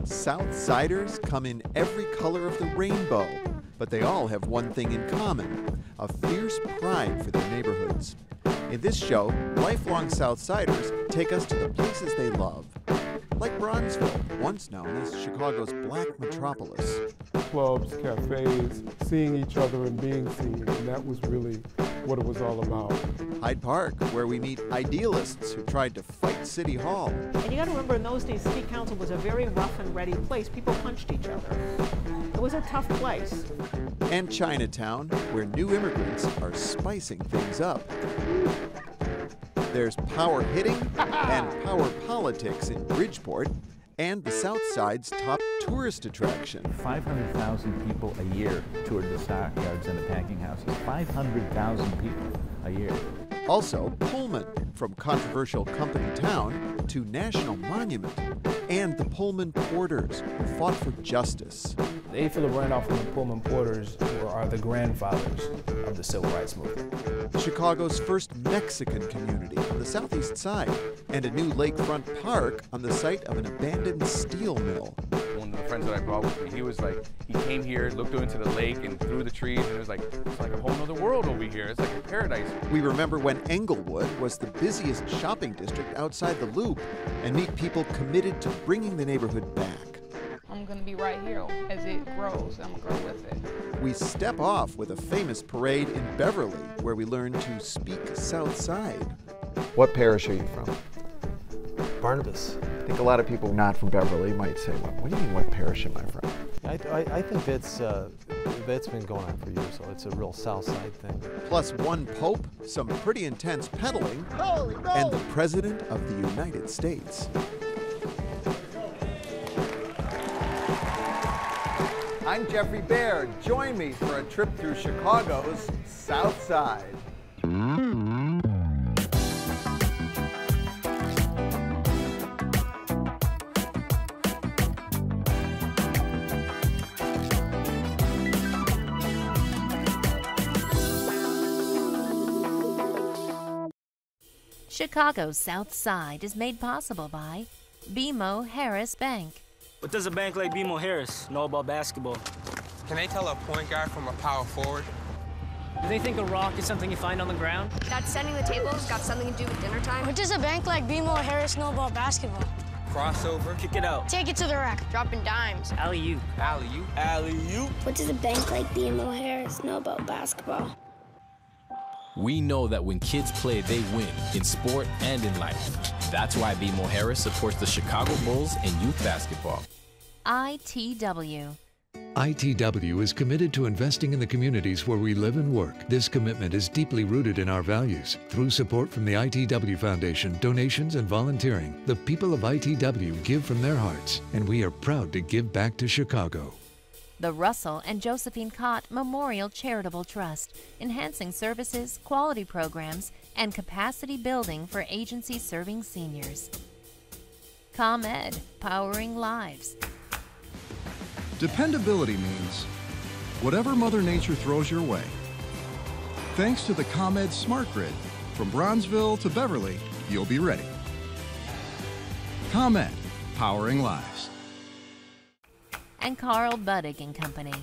Southsiders come in every color of the rainbow, but they all have one thing in common: a fierce pride for their neighborhoods. In this show, lifelong Southsiders take us to the places they love, like Bronzeville, once known as Chicago's Black metropolis. Clubs, cafes, seeing each other and being seen, and that was really what it was all about. Hyde Park, where we meet idealists who tried to fight City Hall. And you got to remember, in those days, City Council was a very rough and ready place. People punched each other. It was a tough place. And Chinatown, where new immigrants are spicing things up. There's power hitting and power politics in Bridgeport, and the South Side's top tourist attraction. 500,000 people a year toured the stockyards and the packing houses. 500,000 people a year. Also, Pullman, from controversial company town to national monument, and the Pullman Porters, who fought for justice. The A. Philip Randolph and the Pullman Porters are the grandfathers of the Civil Rights Movement. Chicago's first Mexican community on the southeast side, and a new lakefront park on the site of an abandoned steel mill. One of the friends that I brought with me, he was like, he came here, looked into the lake and through the trees, and it was like, it's like a whole other world over here. It's like a paradise. We remember when ENGLEWOOD was the busiest shopping district outside the Loop, and meet people committed to bringing the neighborhood back. I'm going to be right here as it grows. I'm going to grow with it. We step off with a famous parade in Beverly, where we learn to speak South Side. What parish are you from? Barnabas. I think a lot of people not from Beverly might say, well, what do you mean, what parish am I from? I think that's been going on for years, so it's a real South Side thing. Plus one pope, some pretty intense peddling, and the President of the United States. I'm Geoffrey Baer. Join me for a trip through Chicago's South Side. Chicago's South Side is made possible by BMO Harris Bank. What does a bank like BMO Harris know about basketball? Can they tell a point guard from a power forward? Do they think a rock is something you find on the ground? That setting the tables got something to do with dinner time? What does a bank like BMO Harris know about basketball? Crossover. Kick it out. Take it to the rack. Dropping dimes. Alley-oop. Alley-oop. Alley-oop. What does a bank like BMO Harris know about basketball? We know that when kids play, they win in sport and in life. That's why BMO Harris supports the Chicago Bulls in youth basketball. ITW. ITW is committed to investing in the communities where we live and work. This commitment is deeply rooted in our values. Through support from the ITW Foundation, donations, and volunteering, the people of ITW give from their hearts, and we are proud to give back to Chicago. The Russell and Josephine Cott Memorial Charitable Trust, enhancing services, quality programs, and capacity building for agencies serving seniors. ComEd, powering lives. Dependability means whatever Mother Nature throws your way. Thanks to the ComEd Smart Grid, from Bronzeville to Beverly, you'll be ready. ComEd, powering lives. And Carl Buddig and Company.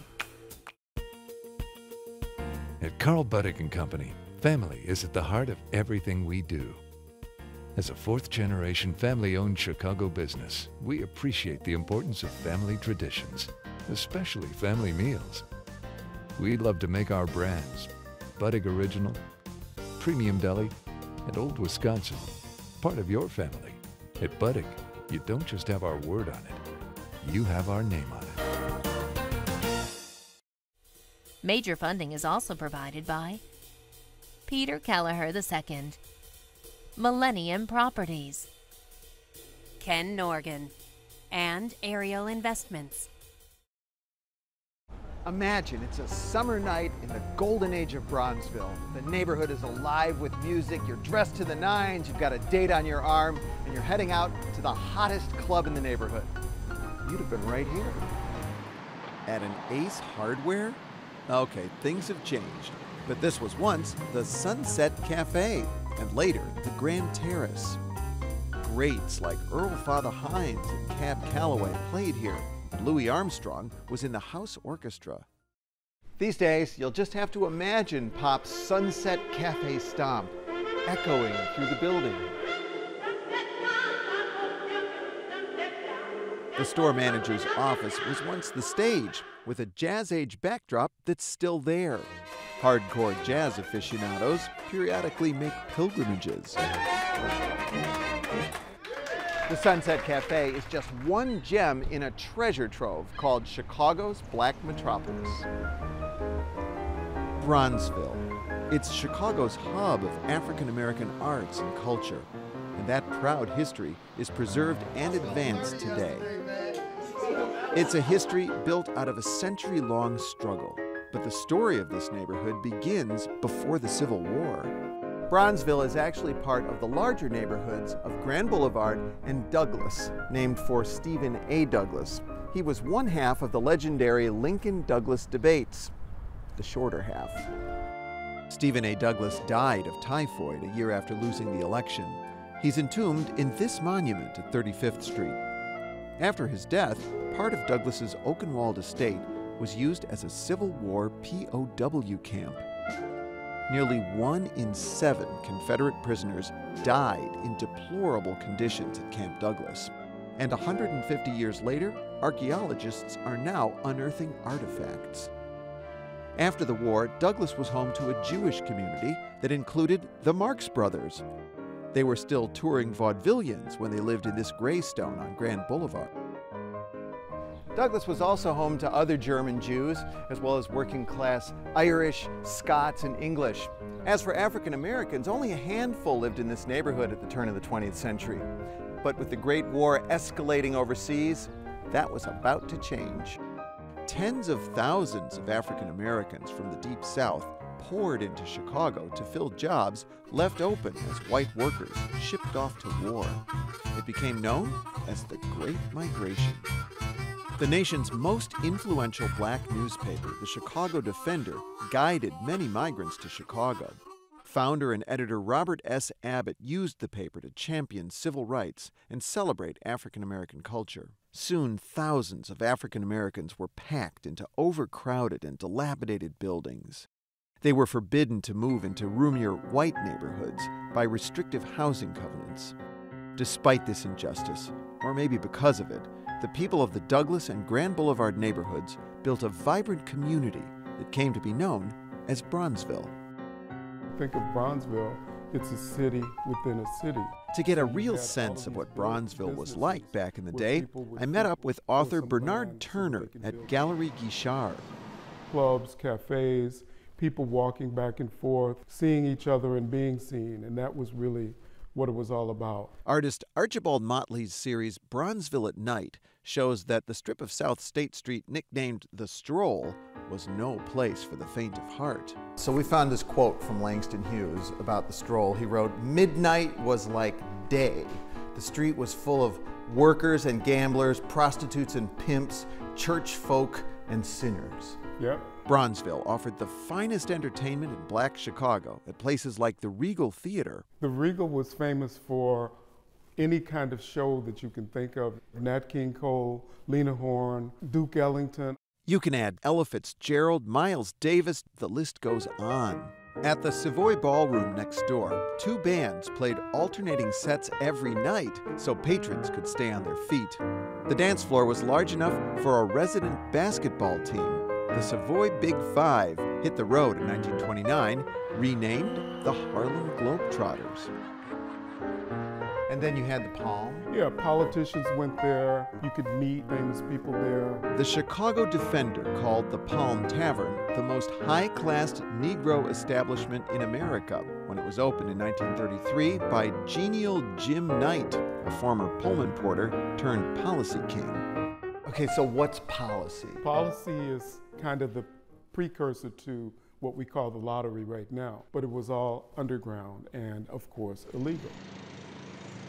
At Carl Buddig and Company, family is at the heart of everything we do. As a fourth-generation family-owned Chicago business, we appreciate the importance of family traditions, especially family meals. We love to make our brands, Buddig Original, Premium Deli, and Old Wisconsin, part of your family. At Buddig, you don't just have our word on it, you have our name on it. Major funding is also provided by Peter Kelleher II, Millennium Properties, Ken Norgan, and Ariel Investments. Imagine it's a summer night in the golden age of Bronzeville. The neighborhood is alive with music, you're dressed to the nines, you've got a date on your arm, and you're heading out to the hottest club in the neighborhood. You'd have been right here. At an Ace Hardware? Okay, things have changed, but this was once the Sunset Cafe, and later the Grand Terrace. greats like Earl Father Hines and Cab Calloway played here. Louis Armstrong was in the house orchestra. These days, you'll just have to imagine Pop's Sunset Cafe stomp echoing through the building. The store manager's office was once the stage, with a Jazz Age backdrop that's still there. Hardcore jazz aficionados periodically make pilgrimages. The Sunset Cafe is just one gem in a treasure trove called Chicago's Black Metropolis. Bronzeville. It's Chicago's hub of African-American arts and culture, and that proud history is preserved and advanced today. It's a history built out of a century-long struggle, but the story of this neighborhood begins before the Civil War. Bronzeville is actually part of the larger neighborhoods of Grand Boulevard and Douglas, named for Stephen A. Douglas. He was one half of the legendary Lincoln-Douglas debates, the shorter half. Stephen A. Douglas died of typhoid a year after losing the election. He's entombed in this monument at 35th Street. After his death, part of Douglas's Oakenwald estate was used as a Civil War POW camp. Nearly 1 in 7 Confederate prisoners died in deplorable conditions at Camp Douglas. And 150 years later, archaeologists are now unearthing artifacts. After the war, Douglas was home to a Jewish community that included the Marx Brothers. They were still touring vaudevillians when they lived in this graystone on Grand Boulevard. Douglas was also home to other German Jews, as well as working-class Irish, Scots, and English. As for African Americans, only a handful lived in this neighborhood at the turn of the 20th century. But with the Great War escalating overseas, that was about to change. Tens of thousands of African Americans from the Deep South poured into Chicago to fill jobs left open as white workers shipped off to war. It became known as the Great Migration. The nation's most influential black newspaper, the Chicago Defender, guided many migrants to Chicago. Founder and editor Robert S. Abbott used the paper to champion civil rights and celebrate African American culture. Soon, thousands of African Americans were packed into overcrowded and dilapidated buildings. They were forbidden to move into roomier white neighborhoods by restrictive housing covenants. Despite this injustice, or maybe because of it, the people of the Douglas and Grand Boulevard neighborhoods built a vibrant community that came to be known as Bronzeville. Think of Bronzeville, it's a city within a city. To get a real sense of what Bronzeville was like back in the day, I met up with author Bernard Turner at Gallery Guichard. Clubs, cafes, people walking back and forth, seeing each other and being seen, and that was really what it was all about. Artist Archibald Motley's series Bronzeville at Night shows that the strip of South State Street nicknamed The Stroll was no place for the faint of heart. So we found this quote from Langston Hughes about the stroll. He wrote, "Midnight was like day. The street was full of workers and gamblers, prostitutes and pimps, church folk and sinners." Yep. Bronzeville offered the finest entertainment in Black Chicago at places like the Regal Theater. The Regal was famous for any kind of show that you can think of. Nat King Cole, Lena Horne, Duke Ellington. You can add Ella Fitzgerald, Miles Davis, the list goes on. At the Savoy Ballroom next door, 2 bands played alternating sets every night so patrons could stay on their feet. The dance floor was large enough for a resident basketball team. The Savoy Big Five hit the road in 1929, renamed the Harlem Globetrotters. And then you had the Palm. Yeah, politicians went there. You could meet famous people there. The Chicago Defender called the Palm Tavern the most high-class Negro establishment in America when it was opened in 1933 by genial Jim Knight, a former Pullman porter turned policy king. Okay, so what's policy? Policy is kind of the precursor to what we call the lottery right now, but it was all underground and, of course, illegal.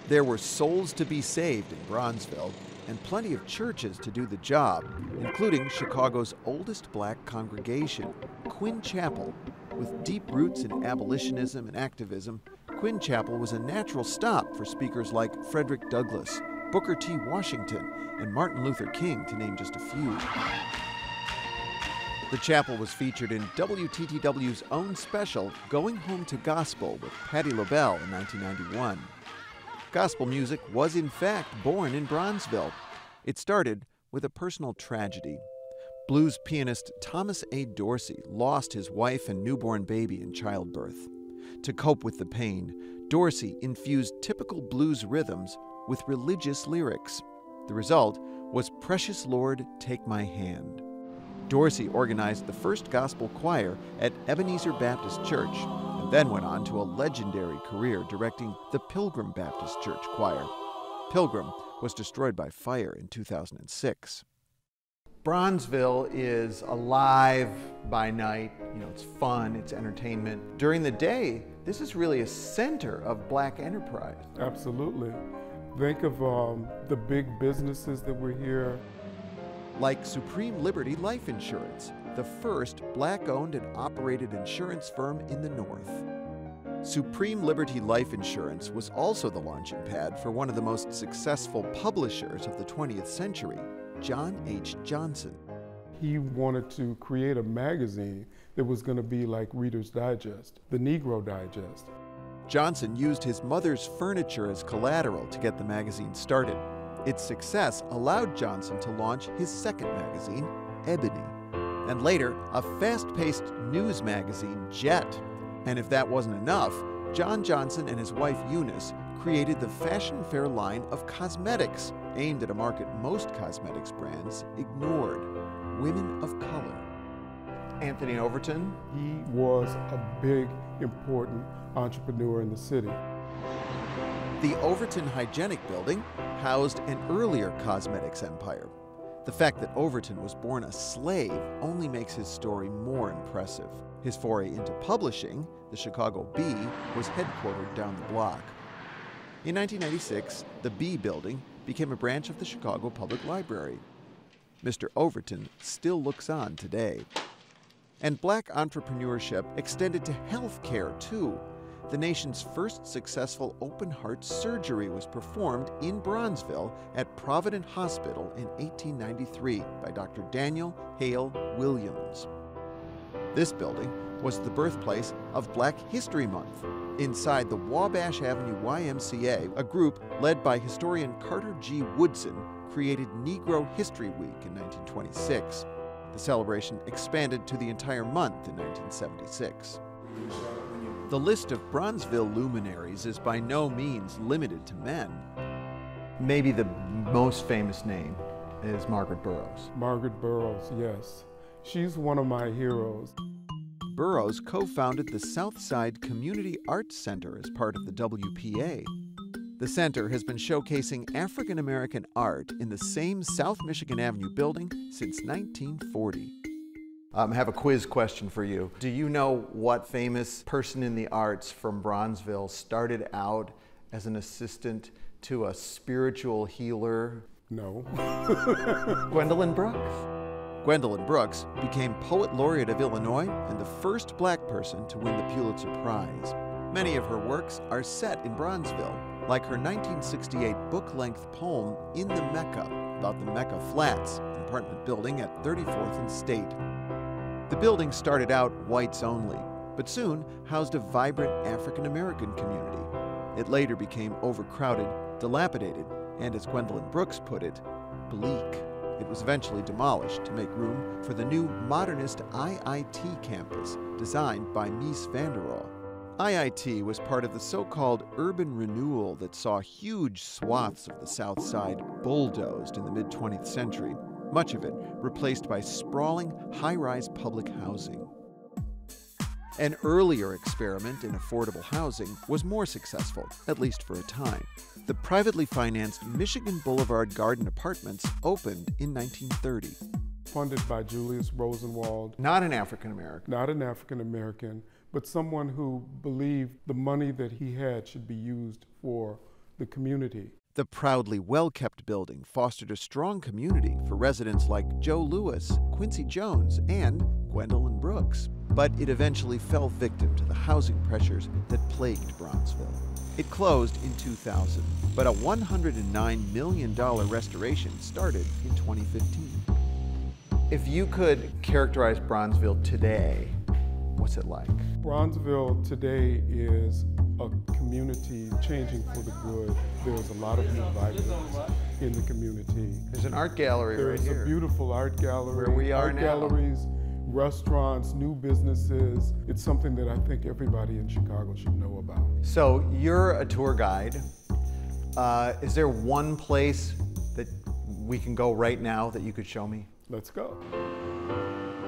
There were souls to be saved in Bronzeville and plenty of churches to do the job, including Chicago's oldest black congregation, QUINN Chapel. With deep roots in abolitionism and activism, QUINN Chapel was a natural stop for speakers like Frederick Douglass, Booker T. Washington, and Martin Luther King, to name just a few. The chapel was featured in WTTW's own special, Going Home to Gospel, with Patti LaBelle in 1991. Gospel music was in fact born in Bronzeville. It started with a personal tragedy. Blues pianist Thomas A. Dorsey lost his wife and newborn baby in childbirth. To cope with the pain, Dorsey infused typical blues rhythms with religious lyrics. The result was Precious Lord, Take My Hand. Dorsey organized the first gospel choir at Ebenezer Baptist Church, and then went on to a legendary career directing the Pilgrim Baptist Church Choir. Pilgrim was destroyed by fire in 2006. Bronzeville is alive by night. You know, it's fun, it's entertainment. During the day, this is really a center of black enterprise. Absolutely. Think of the big businesses that were here. Like Supreme Liberty Life Insurance, the first black-owned and operated insurance firm in the North. Supreme Liberty Life Insurance was also the launching pad for one of the most successful publishers of the 20th century, John H. Johnson. He wanted to create a magazine that was going to be like Reader's Digest, the Negro Digest. Johnson used his mother's furniture as collateral to get the magazine started. Its success allowed Johnson to launch his second magazine, Ebony, and later a fast-paced news magazine, Jet. And if that wasn't enough, John Johnson and his wife Eunice created the Fashion Fair line of cosmetics aimed at a market most cosmetics brands ignored: women of color. Anthony Overton. He was a big, important entrepreneur in the city. The Overton Hygienic Building housed an earlier cosmetics empire. The fact that Overton was born a slave only makes his story more impressive. His foray into publishing, the Chicago Bee, was headquartered down the block. In 1996, the Bee Building became a branch of the Chicago Public Library. Mr. Overton still looks on today. And black entrepreneurship extended to health care, too. The nation's first successful open-heart surgery was performed in Bronzeville at Provident Hospital in 1893 by Dr. Daniel Hale Williams. This building was the birthplace of Black History Month. Inside the Wabash Avenue YMCA, a group led by historian Carter G. Woodson created Negro History Week in 1926. The celebration expanded to the entire month in 1976. The list of Bronzeville luminaries is by no means limited to men. Maybe the most famous name is Margaret Burroughs. Margaret Burroughs, yes. She's one of my heroes. Burroughs co-founded the Southside Community Arts Center as part of the WPA. The center has been showcasing African American art in the same South Michigan Avenue building since 1940. I have a quiz question for you. Do you know what famous person in the arts from Bronzeville started out as an assistant to a spiritual healer? No. Gwendolyn Brooks. Gwendolyn Brooks became Poet Laureate of Illinois and the first black person to win the Pulitzer Prize. Many of her works are set in Bronzeville, like her 1968 book-length poem, In the Mecca, about the Mecca Flats, an apartment building at 34th and State. The building started out whites only, but soon housed a vibrant African-American community. It later became overcrowded, dilapidated, and as Gwendolyn Brooks put it, bleak. It was eventually demolished to make room for the new modernist IIT campus, designed by Mies van der Rohe. IIT was part of the so-called urban renewal that saw huge swaths of the South Side bulldozed in the mid-20th century, much of it replaced by sprawling, high-rise public housing. An earlier experiment in affordable housing was more successful, at least for a time. The privately financed Michigan Boulevard Garden Apartments opened in 1930. Funded by Julius Rosenwald. Not an African-American. Not an African-American, but someone who believed the money that he had should be used for the community. The proudly well-kept building fostered a strong community for residents like Joe Lewis, Quincy Jones, and Gwendolyn Brooks. But it eventually fell victim to the housing pressures that plagued Bronzeville. It closed in 2000, but a $109 million restoration started in 2015. If you could characterize Bronzeville today, what's it like? Bronzeville today is a community changing for the good. There's a lot of new vibrancy in the community. There's an art gallery right here. There's a beautiful art gallery. Where we are art now. Galleries, restaurants, new businesses. It's something that I think everybody in Chicago should know about. So you're a tour guide. Is there one place that we can go right now that you could show me? Let's go.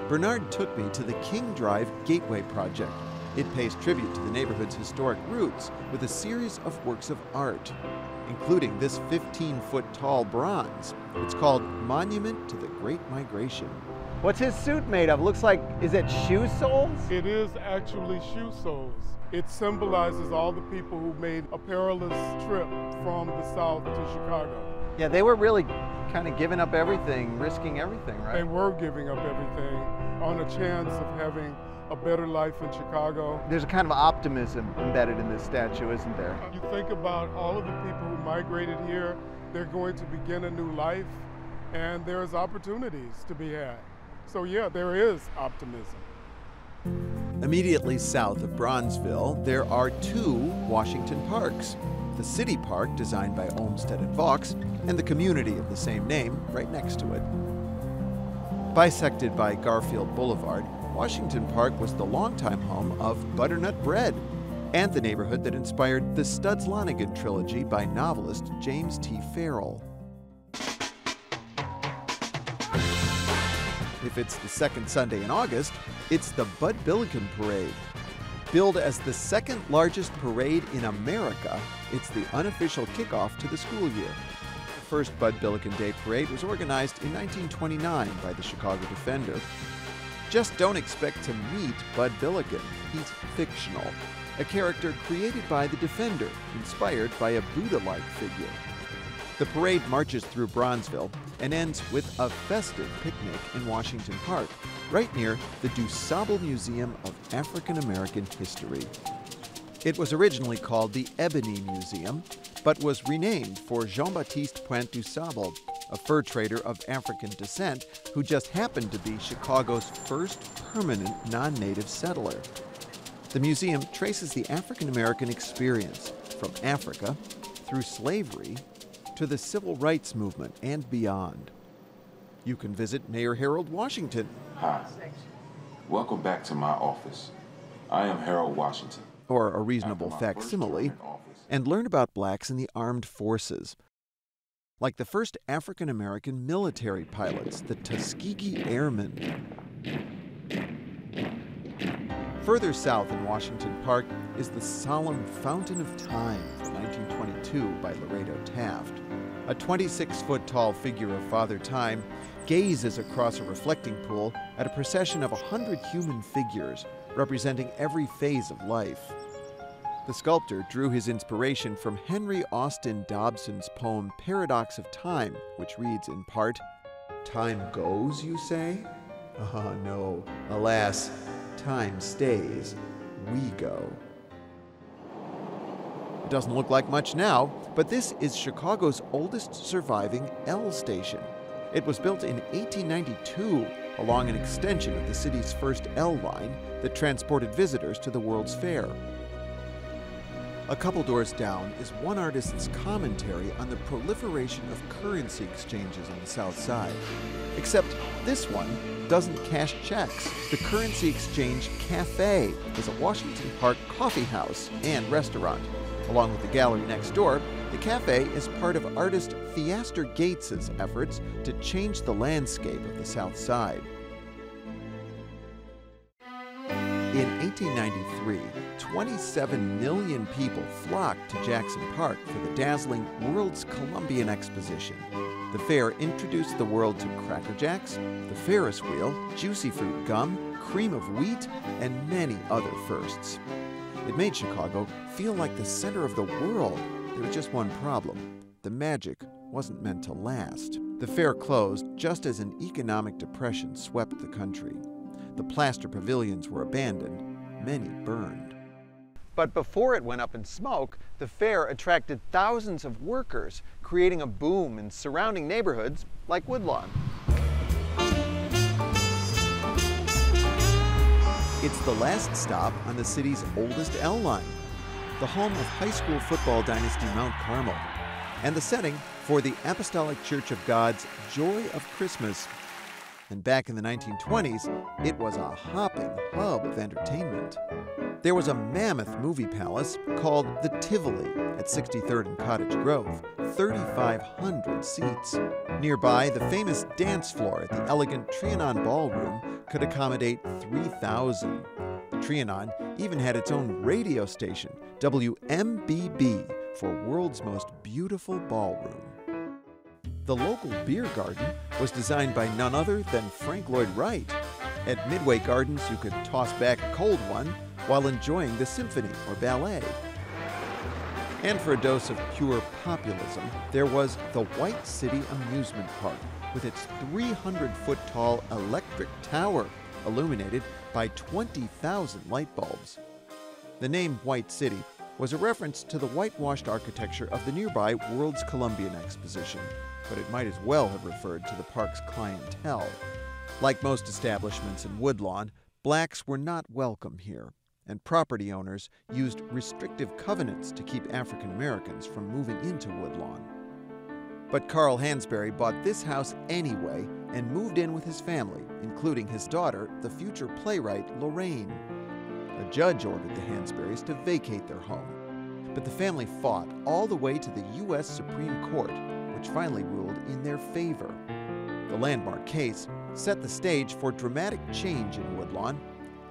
Bernard took me to the King Drive Gateway Project. It pays tribute to the neighborhood's historic roots with a series of works of art, including this 15-foot-tall bronze. It's called Monument to the Great Migration. What's his suit made of? Looks like, is it shoe soles? It is actually shoe soles. It symbolizes all the people who made a perilous trip from the South to Chicago. Yeah, they were really kind of giving up everything, risking everything, right? They were giving up everything on a chance of having a better life in Chicago. There's a kind of optimism embedded in this statue, isn't there? You think about all of the people who migrated here, they're going to begin a new life, and there's opportunities to be had. So yeah, there is optimism. Immediately south of Bronzeville, there are two Washington parks. The City Park, designed by Olmsted and Vaux, and the community of the same name right next to it. Bisected by Garfield Boulevard, Washington Park was the longtime home of butternut bread and the neighborhood that inspired the Studs Lonigan trilogy by novelist James T. Farrell. If it's the second Sunday in August, it's the Bud Billiken Parade. Billed as the second largest parade in America, it's the unofficial kickoff to the school year. The first Bud Billiken Day Parade was organized in 1929 by the Chicago Defender. Just don't expect to meet Bud Billiken. He's fictional, a character created by the Defender, inspired by a Buddha-like figure. The parade marches through Bronzeville and ends with a festive picnic in Washington Park, right near the DuSable Museum of African American History. It was originally called the Ebony Museum, but was renamed for Jean-Baptiste Pointe DuSable, a fur trader of African descent who just happened to be Chicago's first permanent non-native settler. The museum traces the African American experience from Africa through slavery to the civil rights movement and beyond. You can visit Mayor Harold Washington. Hi. Welcome back to my office. I am Harold Washington. Or a reasonable facsimile, and learn about blacks in the armed forces, like the first African American military pilots, the Tuskegee Airmen. Further south in Washington Park is the solemn Fountain of Time from 1922 by Laredo Taft. A 26-foot-tall figure of Father Time gazes across a reflecting pool at a procession of 100 human figures representing every phase of life. The sculptor drew his inspiration from Henry Austin Dobson's poem Paradox of Time, which reads in part, "Time goes, you say? Ah, no, alas, time stays, we go." It doesn't look like much now, but this is Chicago's oldest surviving L station. It was built in 1892 along an extension of the city's first L line that transported visitors to the World's Fair. A couple doors down is one artist's commentary on the proliferation of currency exchanges on the South Side. Except this one doesn't cash checks. The Currency Exchange Cafe is a Washington Park coffee house and restaurant. Along with the gallery next door, the cafe is part of artist Theaster Gates's efforts to change the landscape of the South Side. In 1893, 27 million people flocked to Jackson Park for the dazzling World's Columbian Exposition. The fair introduced the world to Cracker Jacks, the Ferris wheel, juicy fruit gum, cream of wheat, and many other firsts. It made Chicago feel like the center of the world. There was just one problem. the magic wasn't meant to last. The fair closed just as an economic depression swept the country. The plaster pavilions were abandoned, many burned. But before it went up in smoke, the fair attracted thousands of workers, creating a boom in surrounding neighborhoods like Woodlawn. It's the last stop on the city's oldest L line, the home of high school football dynasty Mount Carmel, and the setting for the Apostolic Church of God's Joy of Christmas. And back in the 1920s, it was a hopping hub of entertainment. There was a mammoth movie palace called the Tivoli at 63rd and Cottage Grove, 3,500 seats. Nearby, the famous dance floor at the elegant Trianon Ballroom could accommodate 3,000. The Trianon even had its own radio station, WMBB, for World's Most Beautiful Ballroom. The local beer garden was designed by none other than Frank Lloyd Wright. At Midway Gardens, you could toss back a cold one while enjoying the symphony or ballet. And for a dose of pure populism, there was the White City Amusement Park with its 300-foot-tall electric tower illuminated by 20,000 light bulbs. The name White City was a reference to the whitewashed architecture of the nearby World's Columbian Exposition, but it might as well have referred to the park's clientele. Like most establishments in Woodlawn, blacks were not welcome here, and property owners used restrictive covenants to keep African Americans from moving into Woodlawn. But Carl Hansberry bought this house anyway and moved in with his family, including his daughter, the future playwright Lorraine. A judge ordered the Hansberrys to vacate their home, but the family fought all the way to the U.S. Supreme Court, which finally ruled in their favor. The landmark case set the stage for dramatic change in Woodlawn,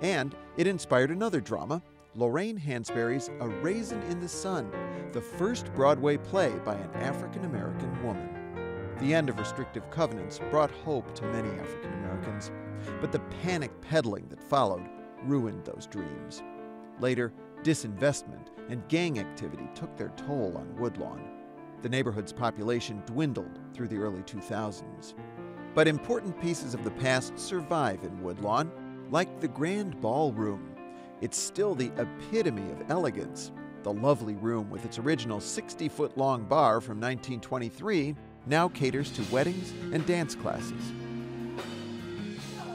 and it inspired another drama, Lorraine Hansberry's A Raisin in the Sun, the first Broadway play by an African-American woman. The end of restrictive covenants brought hope to many African Americans, but the panic peddling that followed ruined those dreams. Later, disinvestment and gang activity took their toll on Woodlawn. The neighborhood's population dwindled through the early 2000s. But important pieces of the past survive in Woodlawn, like the Grand Ballroom. It's still the epitome of elegance. The lovely room with its original 60-foot-long bar from 1923 now caters to weddings and dance classes.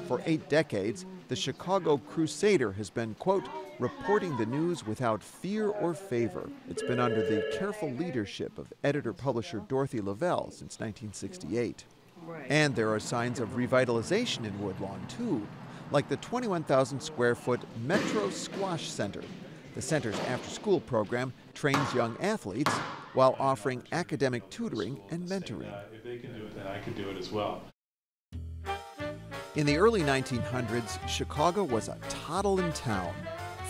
For 8 decades, the Chicago Crusader has been, quote, reporting the news without fear or favor. It's been under the careful leadership of editor-publisher Dorothy Lavelle since 1968. Right. And there are signs of revitalization in Woodlawn, too, like the 21,000-square-foot Metro Squash Center. The center's after-school program trains young athletes while offering academic tutoring and mentoring. If they can do it, then I can do it as well. In the early 1900s, Chicago was a toddling town.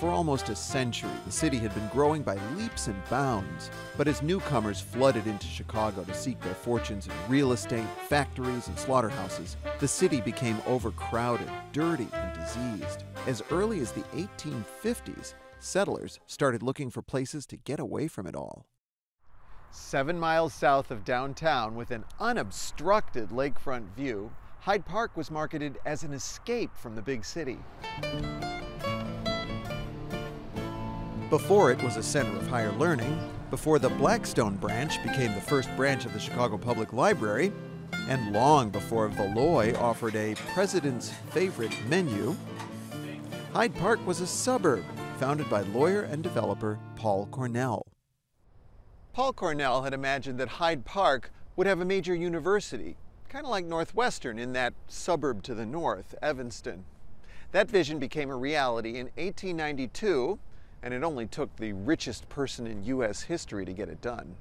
For almost a century, the city had been growing by leaps and bounds. But as newcomers flooded into Chicago to seek their fortunes in real estate, factories, and slaughterhouses, the city became overcrowded, dirty, and diseased. As early as the 1850s, settlers started looking for places to get away from it all. 7 miles south of downtown, with an unobstructed lakefront view, Hyde Park was marketed as an escape from the big city. Before it was a center of higher learning, before the Blackstone branch became the first branch of the Chicago Public Library, and long before Valois offered a president's favorite menu, Hyde Park was a suburb founded by lawyer and developer Paul Cornell. Paul Cornell had imagined that Hyde Park would have a major university, kind of like Northwestern in that suburb to the north, Evanston. That vision became a reality in 1892, and it only took the richest person in U.S. history to get it done.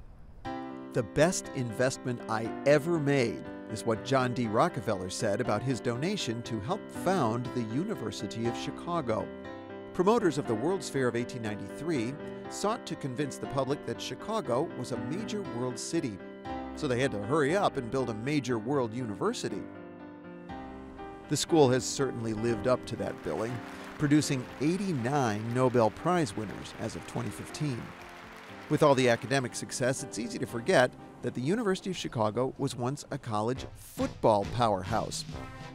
The best investment I ever made is what John D. Rockefeller said about his donation to help found the University of Chicago. Promoters of the World's Fair of 1893 sought to convince the public that Chicago was a major world city, so they had to hurry up and build a major world university. The school has certainly lived up to that billing, producing 89 Nobel Prize winners as of 2015. With all the academic success, it's easy to forget that the University of Chicago was once a college football powerhouse.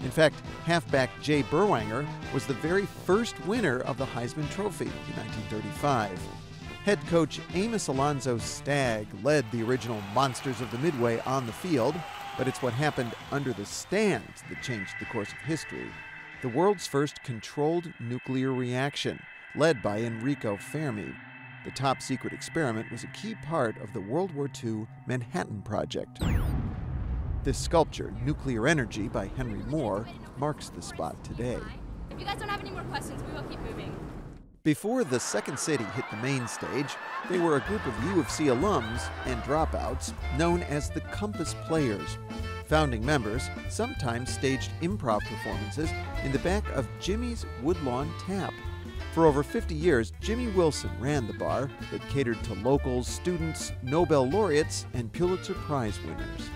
In fact, halfback Jay Berwanger was the very first winner of the Heisman Trophy in 1935. Head coach Amos Alonzo Stagg led the original Monsters of the Midway on the field, but it's what happened under the stands that changed the course of history. The world's first controlled nuclear reaction, led by Enrico Fermi. The top-secret experiment was a key part of the World War II Manhattan Project. This sculpture, Nuclear Energy by Henry Moore, marks the spot today. If you guys don't have any more questions, we will keep moving. Before the Second City hit the main stage, they were a group of U of C alums and dropouts known as the Compass Players. Founding members sometimes staged improv performances in the back of Jimmy's Woodlawn Tap. For over 50 years, Jimmy Wilson ran the bar that catered to locals, students, Nobel laureates, and Pulitzer Prize winners.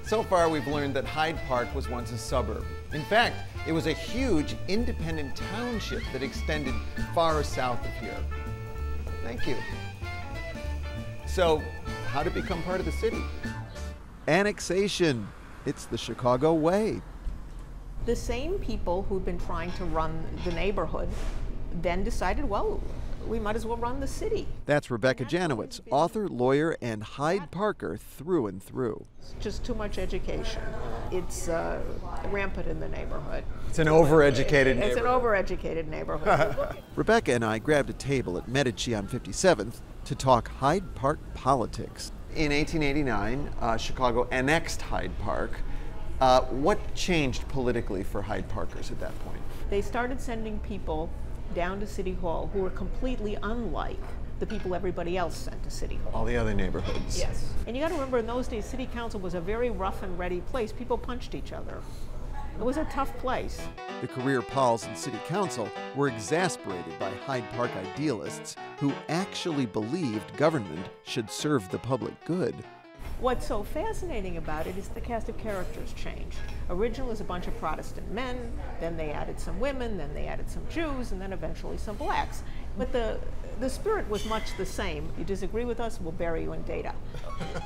So far, we've learned that Hyde Park was once a suburb. In fact, it was a huge independent township that extended far south of here. Thank you. So, how to become part of the city? Annexation. It's the Chicago way. The same people who'd been trying to run the neighborhood then decided, well, we might as well run the city. That's Rebecca Janowitz, author, lawyer, and Hyde Parker through and through. It's just too much education. It's rampant in the neighborhood. It's an overeducated neighborhood. It's an overeducated neighborhood. Rebecca and I grabbed a table at Medici on 57th to talk Hyde Park politics. In 1889, Chicago annexed Hyde Park. What changed politically for Hyde Parkers at that point? They started sending people down to City Hall who were completely unlike the people everybody else sent to City Hall. All the other neighborhoods. Yes. And you got to remember, in those days, City Council was a very rough and ready place. People punched each other. It was a tough place. The career Pauls in City Council were exasperated by Hyde Park idealists who actually believed government should serve the public good. What's so fascinating about it is the cast of characters changed. Originally it was a bunch of Protestant men, then they added some women, then they added some Jews, and then eventually some blacks. But the spirit was much the same. You disagree with us, we'll bury you in data.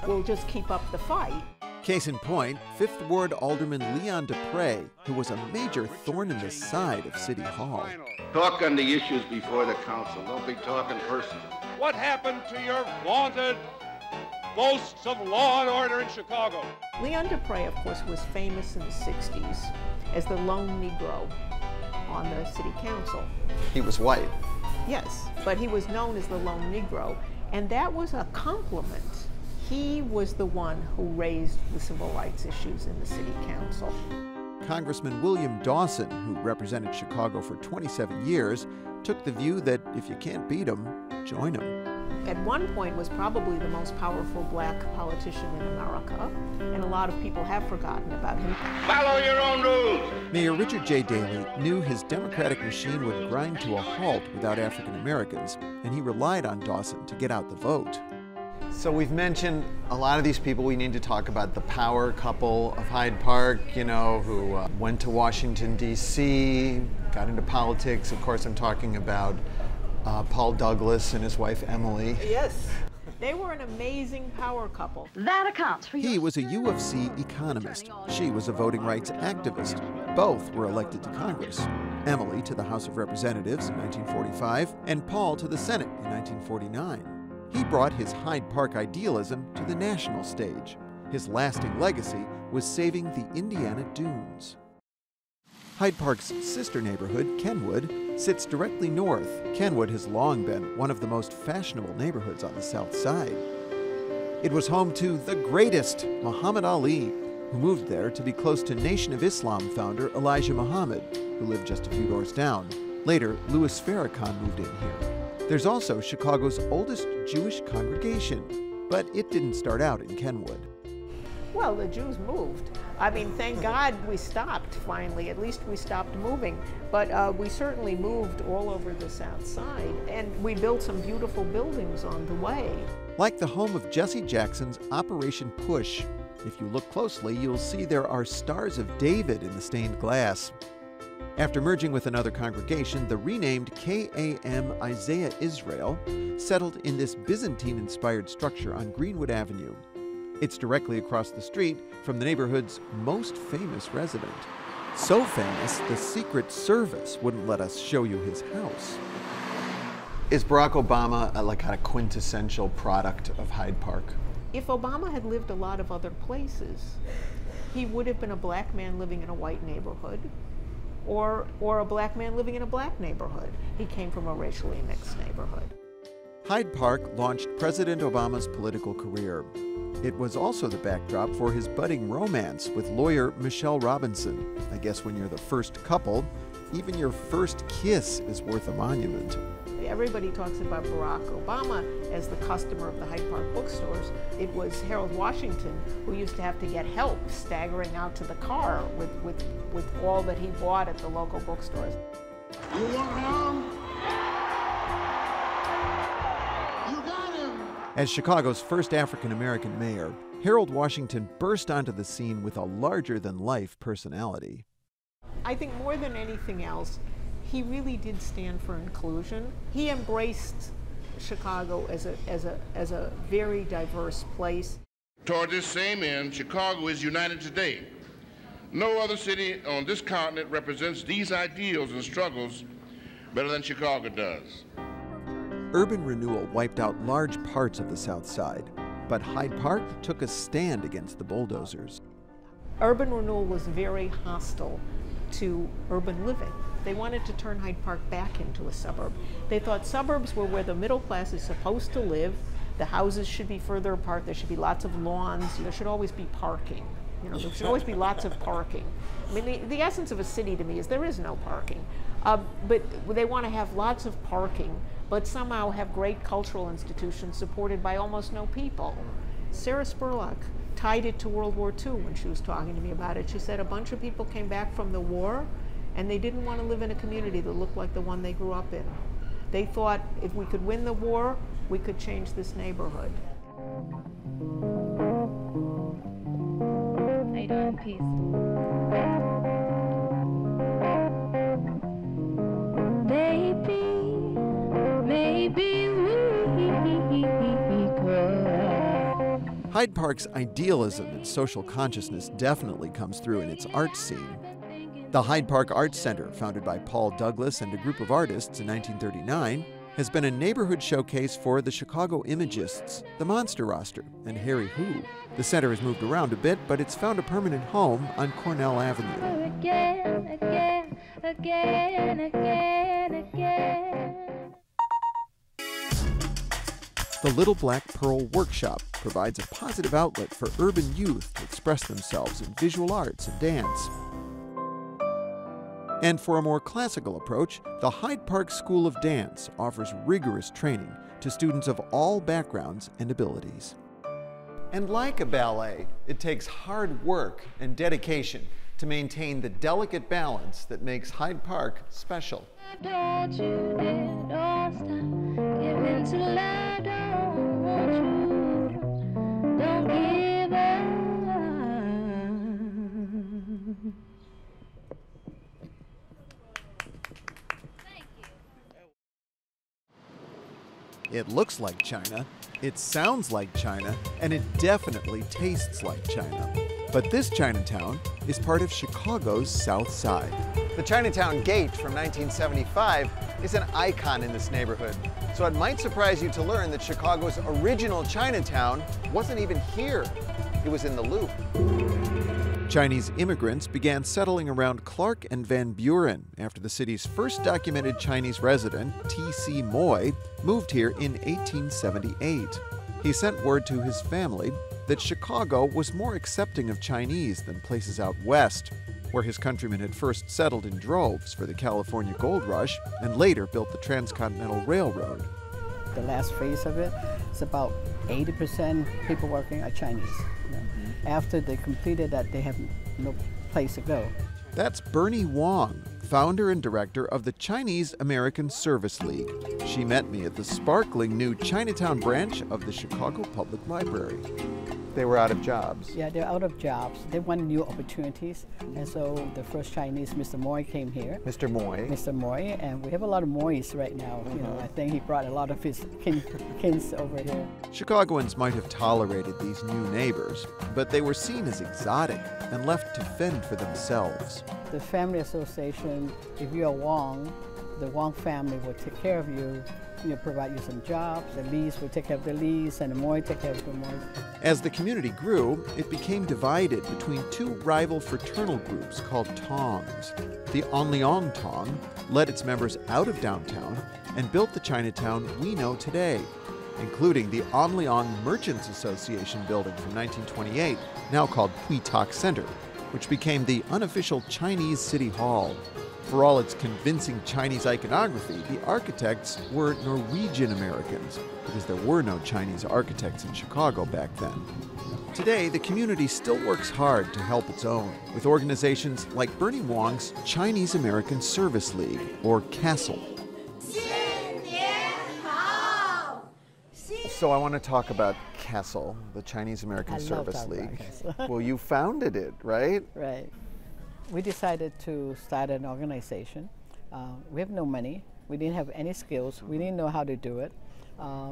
We'll just keep up the fight. Case in point, 5th Ward Alderman Leon Dupre, who was a major thorn in the side of City Hall. Talk on the issues before the council. Don't be talking personal. What happened to your vaunted boasts of law and order in Chicago? Leon Dupre, of course, was famous in the 60s as the lone Negro on the City Council. He was white. Yes, but he was known as the lone Negro, and that was a compliment. He was the one who raised the civil rights issues in the City Council. Congressman William Dawson, who represented Chicago for 27 years, took the view that if you can't beat them, join them. At one point was probably the most powerful black politician in America, and a lot of people have forgotten about him. Follow your own rules! Mayor Richard J. Daley knew his Democratic machine would grind to a halt without African Americans, and he relied on Dawson to get out the vote. So we've mentioned a lot of these people. We need to talk about the power couple of Hyde Park, you know, who went to Washington, D.C., got into politics. Of course, I'm talking about Paul Douglas and his wife Emily. Yes, they were an amazing power couple. That accounts for you. He was a U of C economist. She was a voting rights activist. Both were elected to Congress. Emily to the House of Representatives in 1945, and Paul to the Senate in 1949. He brought his Hyde Park idealism to the national stage. His lasting legacy was saving the Indiana dunes. Hyde Park's sister neighborhood, Kenwood, sits directly north. Kenwood has long been one of the most fashionable neighborhoods on the South Side. It was home to the greatest, Muhammad Ali, who moved there to be close to Nation of Islam founder Elijah Muhammad, who lived just a few doors down. Later, Louis Farrakhan moved in here. There's also Chicago's oldest Jewish congregation, but it didn't start out in Kenwood. Well, the Jews moved. I mean, thank God we stopped finally. At least we stopped moving. But we certainly moved all over the South Side, and we built some beautiful buildings on the way. Like the home of Jesse Jackson's Operation Push. If you look closely, you'll see there are Stars of David in the stained glass. After merging with another congregation, the renamed KAM Isaiah Israel settled in this Byzantine-inspired structure on Greenwood Avenue. It's directly across the street from the neighborhood's most famous resident. So famous, the Secret Service wouldn't let us show you his house. Is Barack Obama like a quintessential product of Hyde Park? If Obama had lived a lot of other places, he would have been a black man living in a white neighborhood, or a black man living in a black neighborhood. He came from a racially mixed neighborhood. Hyde Park launched President Obama's political career. It was also the backdrop for his budding romance with lawyer Michelle Robinson. I guess when you're the first couple, even your first kiss is worth a monument. Everybody talks about Barack Obama as the customer of the Hyde Park bookstores. It was Harold Washington who used to have to get help staggering out to the car with all that he bought at the local bookstores. You want him? You got him! As Chicago's first African-American mayor, Harold Washington burst onto the scene with a larger-than-life personality. I think more than anything else, he really did stand for inclusion. He embraced Chicago as a very diverse place. Toward this same end, Chicago is united today. No other city on this continent represents these ideals and struggles better than Chicago does. Urban renewal wiped out large parts of the South Side, but Hyde Park took a stand against the bulldozers. Urban renewal was very hostile to urban living. They wanted to turn Hyde Park back into a suburb. They thought suburbs were where the middle class is supposed to live. The houses should be further apart. There should be lots of lawns. There should always be parking. You know, there should always be lots of parking. I mean, the essence of a city to me is there is no parking. But they want to have lots of parking, but somehow have great cultural institutions supported by almost no people. Sarah Spurlock tied it to World War II when she was talking to me about it. She said a bunch of people came back from the war and they didn't want to live in a community that looked like the one they grew up in. They thought if we could win the war, we could change this neighborhood. How you doing? Peace. Maybe we could. Hyde Park's idealism and social consciousness definitely comes through in its art scene. The Hyde Park Arts Center, founded by Paul Douglas and a group of artists in 1939, has been a neighborhood showcase for the Chicago Imagists, the Monster Roster, and Harry Who. The center has moved around a bit, but it's found a permanent home on Cornell Avenue. Again. The Little Black Pearl Workshop provides a positive outlet for urban youth to express themselves in visual arts and dance. And for a more classical approach, the Hyde Park School of Dance offers rigorous training to students of all backgrounds and abilities. And like a ballet, it takes hard work and dedication to maintain the delicate balance that makes Hyde Park special. Don't you dare, don't stop, give in to love, don't want you, don't give up. It looks like China, it sounds like China, and it definitely tastes like China. But this Chinatown is part of Chicago's South Side. The Chinatown Gate from 1975 is an icon in this neighborhood. So it might surprise you to learn that Chicago's original Chinatown wasn't even here. It was in the Loop. Chinese immigrants began settling around Clark and Van Buren after the city's first documented Chinese resident, T.C. Moy, moved here in 1878. He sent word to his family that Chicago was more accepting of Chinese than places out west, where his countrymen had first settled in droves for the California Gold Rush and later built the Transcontinental Railroad. The last phase of it is about 80% people working are Chinese. You know? After they completed that, they have no place to go. That's Bernie Wong, founder and director of the Chinese American Service League. She met me at the sparkling new Chinatown branch of the Chicago Public Library. They were out of jobs. Yeah, they're out of jobs. They want new opportunities. And so the first Chinese, Mr. Moy, came here. Mr. Moy. Mr. Moy, and we have a lot of Moys right now. You know, I think he brought a lot of his kins over here. Chicagoans might have tolerated these new neighbors, but they were seen as exotic and left to fend for themselves. The family association, if you're Wong, the Wong family will take care of you. You know, provide you some jobs. The Lees will take care of the Lees, and the Moy take care of the Moy. As the community grew, it became divided between two rival fraternal groups called Tongs. The Onleong Tong led its members out of downtown and built the Chinatown we know today, including the Onleong Merchants Association building from 1928, now called Pui Tak Center, which became the unofficial Chinese City Hall. For all its convincing Chinese iconography, the architects were Norwegian Americans, because there were no Chinese architects in Chicago back then. Today, the community still works hard to help its own, with organizations like Bernie Wong's Chinese American Service League, or CASTLE. So I want to talk about CASTLE, the Chinese American Service League. Well, you founded it, right? Right. We decided to start an organization. We have no money. We didn't have any skills. We didn't know how to do it.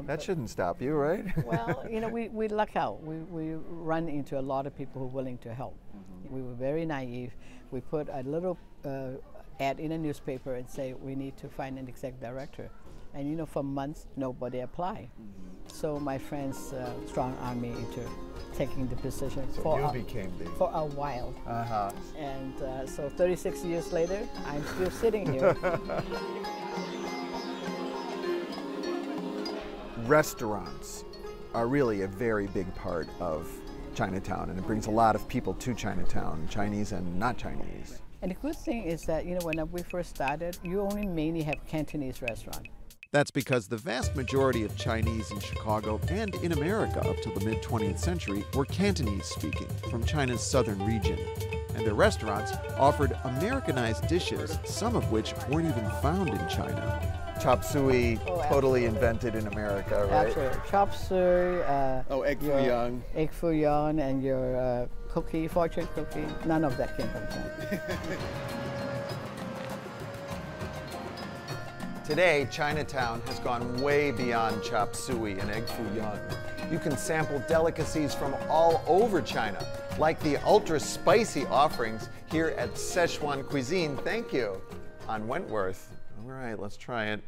That shouldn't stop you, right? Well, you know, we luck out. We run into a lot of people who are willing to help. We were very naive. We put a little ad in a newspaper and say, we need to find an exec director. And you know, for months, nobody applied. So my friends strong armed me into taking the position for a while. And so 36 years later, I'm still sitting here. Restaurants are really a very big part of Chinatown, and it brings a lot of people to Chinatown, Chinese and not Chinese. And the good thing is that, you know, when we first started, you only mainly have Cantonese restaurants. That's because the vast majority of Chinese in Chicago and in America up till the mid-20th century were Cantonese-speaking from China's southern region. And their restaurants offered Americanized dishes, some of which weren't even found in China. Chop suey, totally invented in America, right? Absolutely. Chop suey. Egg foo young. Egg foo young and your cookie, fortune cookie. None of that came from China. Today, Chinatown has gone way beyond chop suey and egg foo young. You can sample delicacies from all over China, like the ultra-spicy offerings here at Szechuan Cuisine, thank you, on Wentworth. All right, let's try it.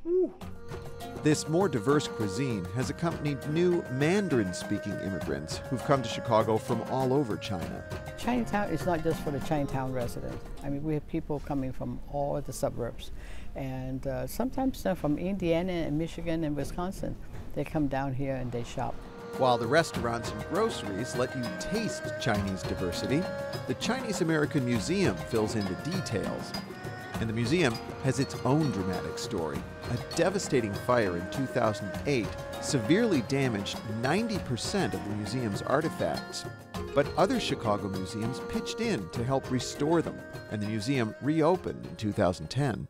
Woo. This more diverse cuisine has accompanied new Mandarin-speaking immigrants who've come to Chicago from all over China. Chinatown is not just for the Chinatown residents. I mean, we have people coming from all the suburbs, and sometimes from Indiana and Michigan and Wisconsin. They come down here and they shop. While the restaurants and groceries let you taste Chinese diversity, the Chinese American Museum fills in the details. And the museum has its own dramatic story. A devastating fire in 2008 severely damaged 90% of the museum's artifacts. But other Chicago museums pitched in to help restore them, and the museum reopened in 2010.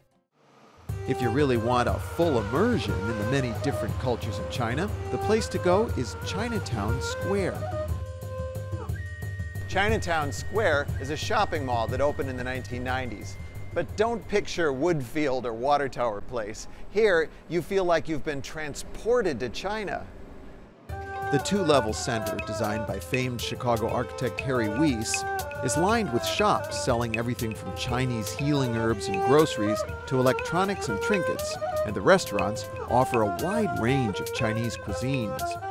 If you really want a full immersion in the many different cultures of China, the place to go is Chinatown Square. Chinatown Square is a shopping mall that opened in the 1990s. But don't picture Woodfield or Water Tower Place. Here, you feel like you've been transported to China. The two-level center, designed by famed Chicago architect Harry Weiss, is lined with shops selling everything from Chinese healing herbs and groceries to electronics and trinkets, and the restaurants offer a wide range of Chinese cuisines.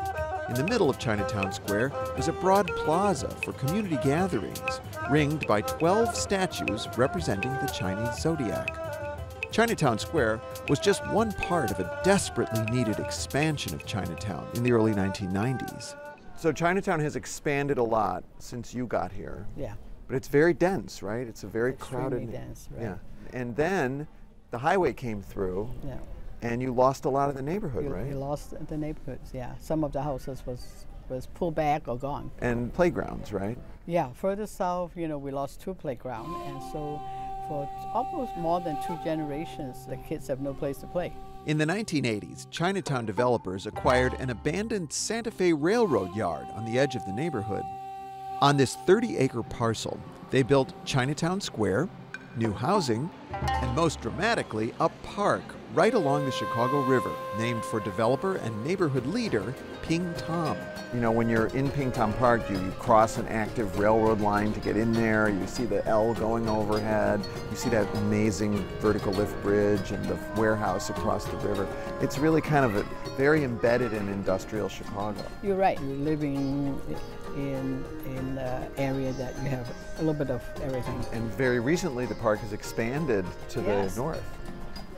In the middle of Chinatown Square is a broad plaza for community gatherings, ringed by 12 statues representing the Chinese zodiac. Chinatown Square was just one part of a desperately needed expansion of Chinatown in the early 1990s. So Chinatown has expanded a lot since you got here. Yeah. But it's very dense, right? It's a very crowded. Extremely dense, right? Yeah. And then the highway came through. Yeah. And you lost a lot of the neighborhood, right? You lost the neighborhoods, yeah. Some of the houses was pulled back or gone. And playgrounds, right? Yeah, further south, you know, we lost 2 playgrounds, and so for almost more than 2 generations, the kids have no place to play. In the 1980s, Chinatown developers acquired an abandoned Santa Fe Railroad yard on the edge of the neighborhood. On this 30-acre parcel, they built Chinatown Square, new housing, and most dramatically, a park right along the Chicago River, named for developer and neighborhood leader Ping Tom. You know, when you're in Ping Tom Park, you cross an active railroad line to get in there. You see the L going overhead. You see that amazing vertical lift bridge and the warehouse across the river. It's really kind of very embedded in industrial Chicago. You're right. You're living in an area that you have a little bit of everything. And very recently, the park has expanded to the north.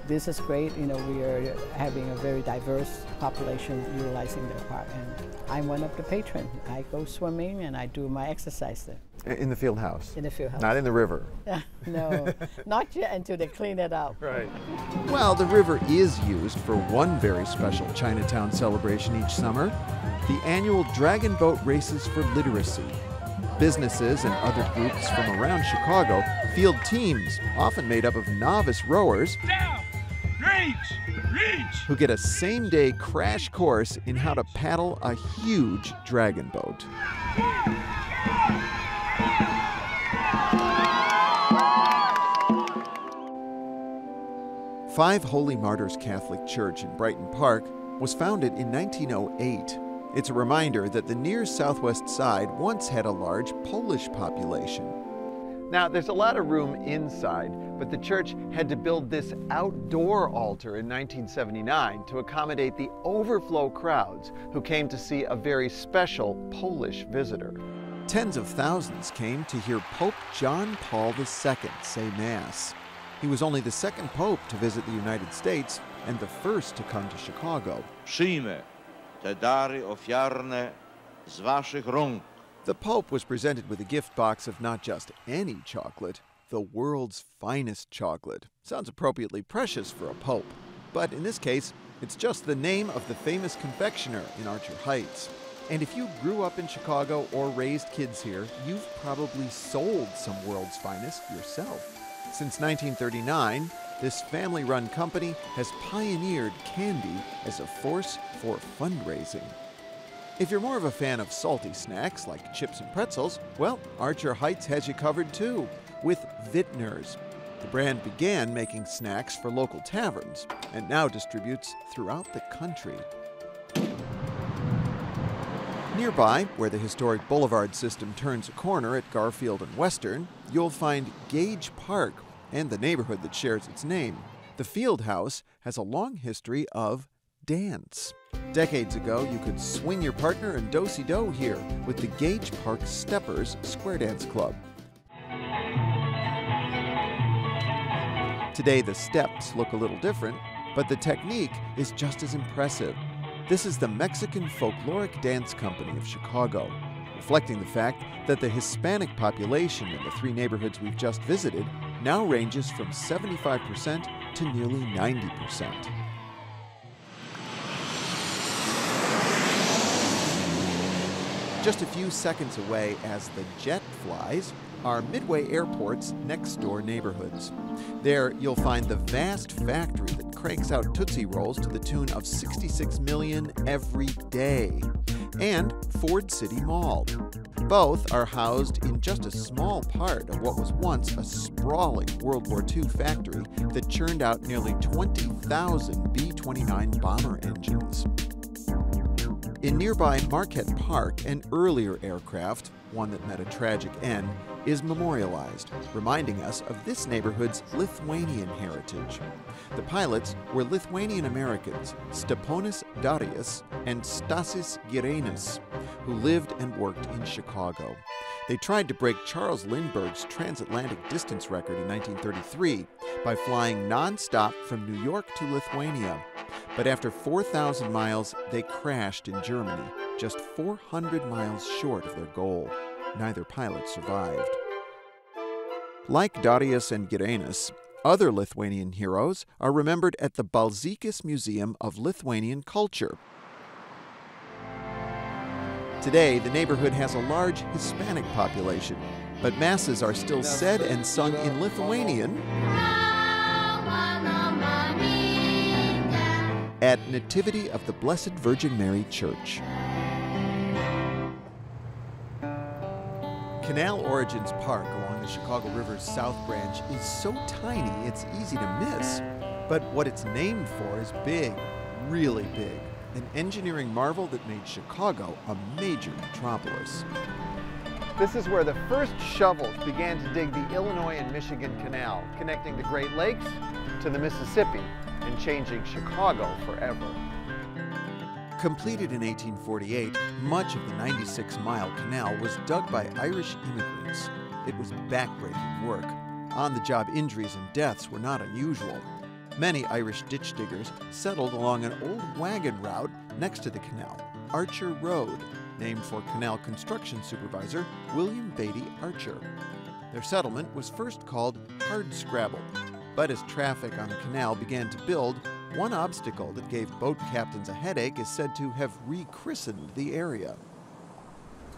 This is great. You know, we are having a very diverse population utilizing the park, and I'm one of the patrons. I go swimming and I do my exercise there. In the field house? In the field house. Not in the river? No, not yet until they clean it up. Right. Well, the river is used for one very special Chinatown celebration each summer, the annual Dragon Boat Races for Literacy. Businesses and other groups from around Chicago field teams, often made up of novice rowers, who get a same-day crash course in how to paddle a huge dragon boat. Five Holy Martyrs Catholic Church in Brighton Park was founded in 1908. It's a reminder that the near southwest side once had a large Polish population. Now, there's a lot of room inside, but the church had to build this outdoor altar in 1979 to accommodate the overflow crowds who came to see a very special Polish visitor. Tens of thousands came to hear Pope John Paul II say Mass. He was only the second pope to visit the United States and the first to come to Chicago. Przyjmę te dary ofiarne z waszych rąk. The Pope was presented with a gift box of not just any chocolate, the world's finest chocolate. Sounds appropriately precious for a pope. But in this case, it's just the name of the famous confectioner in Archer Heights. And if you grew up in Chicago or raised kids here, you've probably sold some world's finest yourself. Since 1939, this family-run company has pioneered candy as a force for fundraising. If you're more of a fan of salty snacks like chips and pretzels, well, Archer Heights has you covered too, with Vintners. The brand began making snacks for local taverns and now distributes throughout the country. Nearby, where the historic boulevard system turns a corner at Garfield and Western, you'll find Gage Park and the neighborhood that shares its name. The Fieldhouse has a long history of dance. Decades ago, you could swing your partner and do-si-do here with the Gage Park Steppers Square Dance Club. Today, the steps look a little different, but the technique is just as impressive. This is the Mexican Folkloric Dance Company of Chicago, reflecting the fact that the Hispanic population in the three neighborhoods we've just visited now ranges from 75% to nearly 90%. Just a few seconds away as the jet flies are Midway Airport's next-door neighborhoods. There, you'll find the vast factory that cranks out Tootsie Rolls to the tune of 66 million every day, and Ford City Mall. Both are housed in just a small part of what was once a sprawling World War II factory that churned out nearly 20,000 B-29 bomber engines. In nearby Marquette Park, an earlier aircraft, one that met a tragic end, is memorialized, reminding us of this neighborhood's Lithuanian heritage. The pilots were Lithuanian Americans Steponas Darius and Stasis Girenis, who lived and worked in Chicago. They tried to break Charles Lindbergh's transatlantic distance record in 1933 by flying non-stop from New York to Lithuania. But after 4,000 miles, they crashed in Germany, just 400 miles short of their goal. Neither pilot survived. Like Darius and Girenis, other Lithuanian heroes are remembered at the Balzykis Museum of Lithuanian Culture. Today, the neighborhood has a large Hispanic population, but masses are still said and sung in Lithuanian at Nativity of the Blessed Virgin Mary Church. Canal Origins Park along the Chicago River's South Branch is so tiny it's easy to miss. But what it's named for is big, really big. An engineering marvel that made Chicago a major metropolis. This is where the first shovels began to dig the Illinois and Michigan Canal, connecting the Great Lakes to the Mississippi and changing Chicago forever. Completed in 1848, much of the 96-mile canal was dug by Irish immigrants. It was backbreaking work. On-the-job injuries and deaths were not unusual. Many Irish ditch diggers settled along an old wagon route next to the canal, Archer Road, named for canal construction supervisor William Beatty Archer. Their settlement was first called Hardscrabble, but as traffic on the canal began to build, one obstacle that gave boat captains a headache is said to have rechristened the area.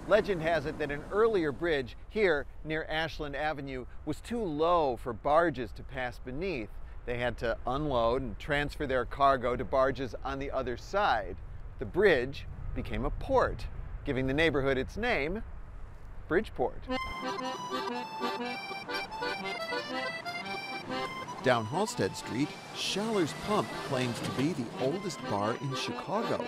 Legend has it that an earlier bridge here near Ashland Avenue was too low for barges to pass beneath. They had to unload and transfer their cargo to barges on the other side. The bridge became a port, giving the neighborhood its name, Bridgeport. Down Halsted Street, Schaller's Pump claims to be the oldest bar in Chicago.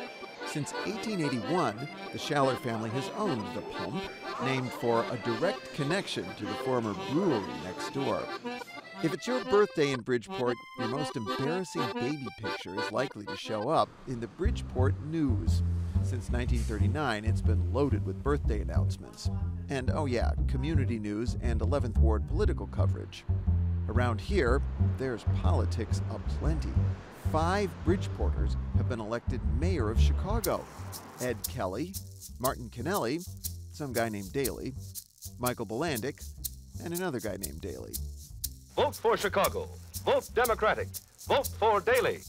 Since 1881, the Schaller family has owned the Pump, named for a direct connection to the former brewery next door. If it's your birthday in Bridgeport, your most embarrassing baby picture is likely to show up in the Bridgeport News. Since 1939, it's been loaded with birthday announcements. And oh yeah, community news and 11th Ward political coverage. Around here, there's politics aplenty. 5 Bridgeporters have been elected mayor of Chicago. Ed Kelly, Martin Kennelly, some guy named Daley, Michael Bolandic, and another guy named Daley. Vote for Chicago. Vote Democratic. Vote for Daley.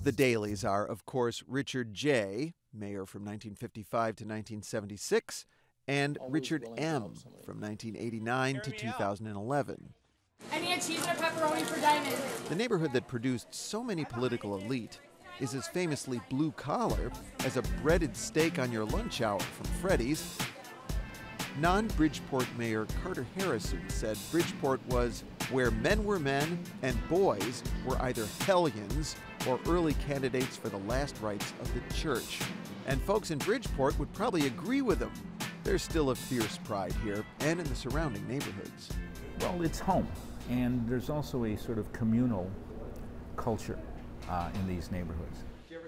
The Daleys are, of course, Richard J., mayor from 1955 to 1976, and Richard M. from 1989 to 2011. I need a cheese and a pepperoni for Diamond. The neighborhood that produced so many political elite is as famously blue-collar as a breaded steak on your lunch hour from Freddy's. Non-Bridgeport Mayor Carter Harrison said Bridgeport was where men were men and boys were either hellions or early candidates for the last rites of the church. And folks in Bridgeport would probably agree with him. There's still a fierce pride here and in the surrounding neighborhoods. Well, it's home, and there's also a sort of communal culture in these neighborhoods.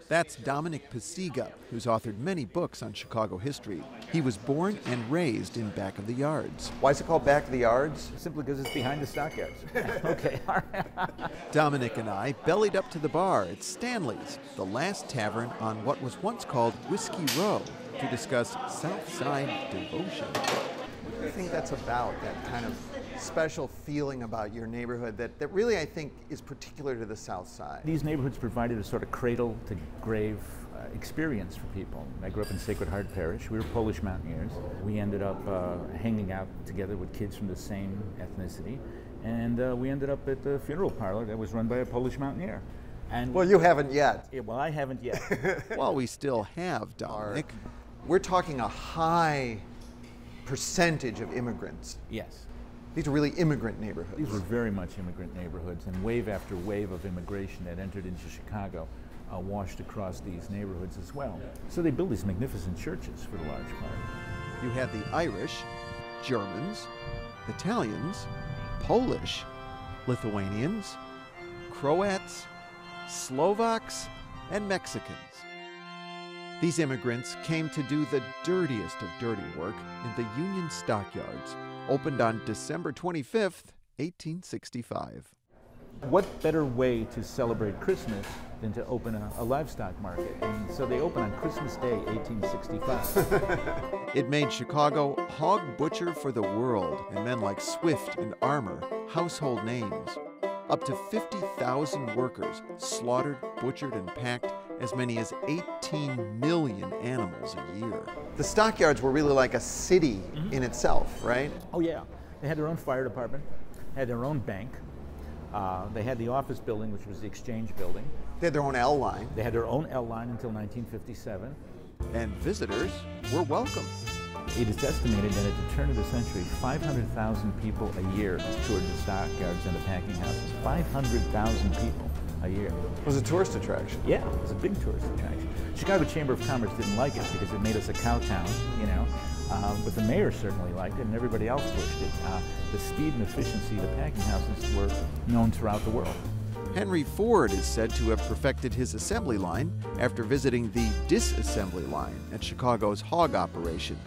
That's Dominic Pasiga, who's authored many books on Chicago history. He was born and raised in Back of the Yards. Why is it called Back of the Yards? Simply because it's behind the stockyards. Okay, all right. Dominic and I bellied up to the bar at Stanley's, the last tavern on what was once called Whiskey Row, to discuss South Side devotion. What do you think that's about, that kind of special feeling about your neighborhood that really, I think, is particular to the South Side? These neighborhoods provided a sort of cradle-to-grave experience for people. I grew up in Sacred Heart Parish. We were Polish mountaineers. We ended up hanging out together with kids from the same ethnicity, and we ended up at the funeral parlor that was run by a Polish mountaineer. And well, you haven't yet. Yeah, well, I haven't yet. Well, we still have, Dominic. We're talking a high percentage of immigrants. Yes. These are really immigrant neighborhoods. These were very much immigrant neighborhoods, and wave after wave of immigration that entered into Chicago washed across these neighborhoods as well. So they built these magnificent churches for the large part. You had the Irish, Germans, Italians, Polish, Lithuanians, Croats, Slovaks, and Mexicans. These immigrants came to do the dirtiest of dirty work in the Union Stockyards, opened on December 25th, 1865. What better way to celebrate Christmas than to open a livestock market? And so they opened on Christmas Day, 1865. It made Chicago hog butcher for the world, and men like Swift and Armour, household names. Up to 50,000 workers slaughtered, butchered, and packed as many as 18 million animals a year. The stockyards were really like a city in itself, right? Oh yeah. They had their own fire department, had their own bank. They had the office building, which was the exchange building. They had their own L line. They had their own L line until 1957. And visitors were welcome. It is estimated that at the turn of the century, 500,000 people a year toured the stockyards and the packing houses. 500,000 people a year. It was a tourist attraction. Yeah, it was a big tourist attraction. Chicago Chamber of Commerce didn't like it because it made us a cow town, you know. But the mayor certainly liked it, and everybody else pushed it. The speed and efficiency of the packing houses were known throughout the world. Henry Ford is said to have perfected his assembly line after visiting the disassembly line at Chicago's hog operation.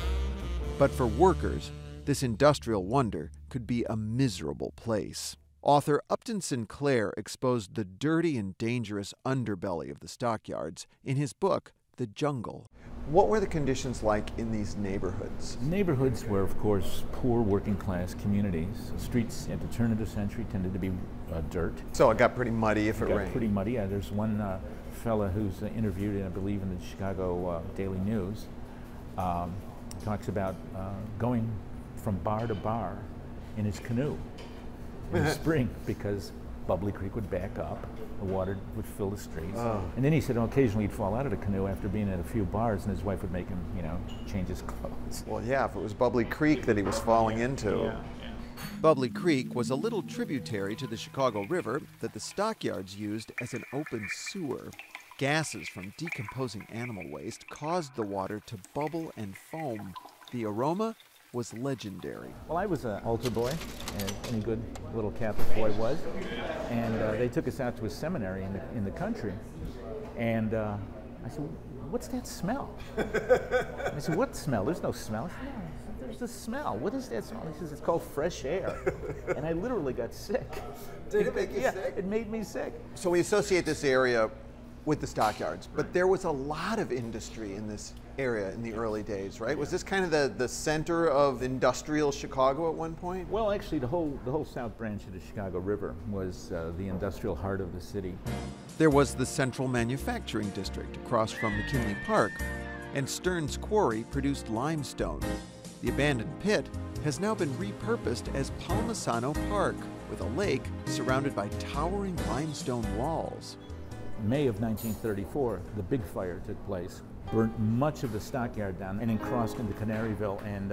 But for workers, this industrial wonder could be a miserable place. Author Upton Sinclair exposed the dirty and dangerous underbelly of the stockyards in his book, The Jungle. What were the conditions like in these neighborhoods? Neighborhoods were, of course, poor working class communities. Streets at the turn of the century tended to be dirt. So it got pretty muddy if it rained. It got pretty muddy. There's one fella who's interviewed, I believe, in the Chicago Daily News, talks about going from bar to bar in his canoe in the spring because Bubbly Creek would back up, the water would fill the streets. Oh. And then he said occasionally he'd fall out of the canoe after being at a few bars, and his wife would make him, you know, change his clothes. Well, yeah, if it was Bubbly Creek that he was falling into. Yeah. Bubbly Creek was a little tributary to the Chicago River that the stockyards used as an open sewer. Gases from decomposing animal waste caused the water to bubble and foam. The aroma was legendary. Well, I was an altar boy, as any good little Catholic boy was, and they took us out to a seminary in the country, and I said, "What's that smell?" I said, "What smell? There's no smell." I said, "No, there's a smell. What is that smell?" He says, "It's called fresh air," and I literally got sick. Did it make you sick? Yeah, it made me sick. So we associate this area with the stockyards, but there was a lot of industry in this area in the early days, right? Was this kind of the center of industrial Chicago at one point? Well, actually, the whole south branch of the Chicago River was the industrial heart of the city. There was the Central Manufacturing District across from McKinley Park, and Stearns Quarry produced limestone. The abandoned pit has now been repurposed as Palmisano Park, with a lake surrounded by towering limestone walls. May of 1934, the big fire took place, burnt much of the stockyard down, and then crossed into Canaryville and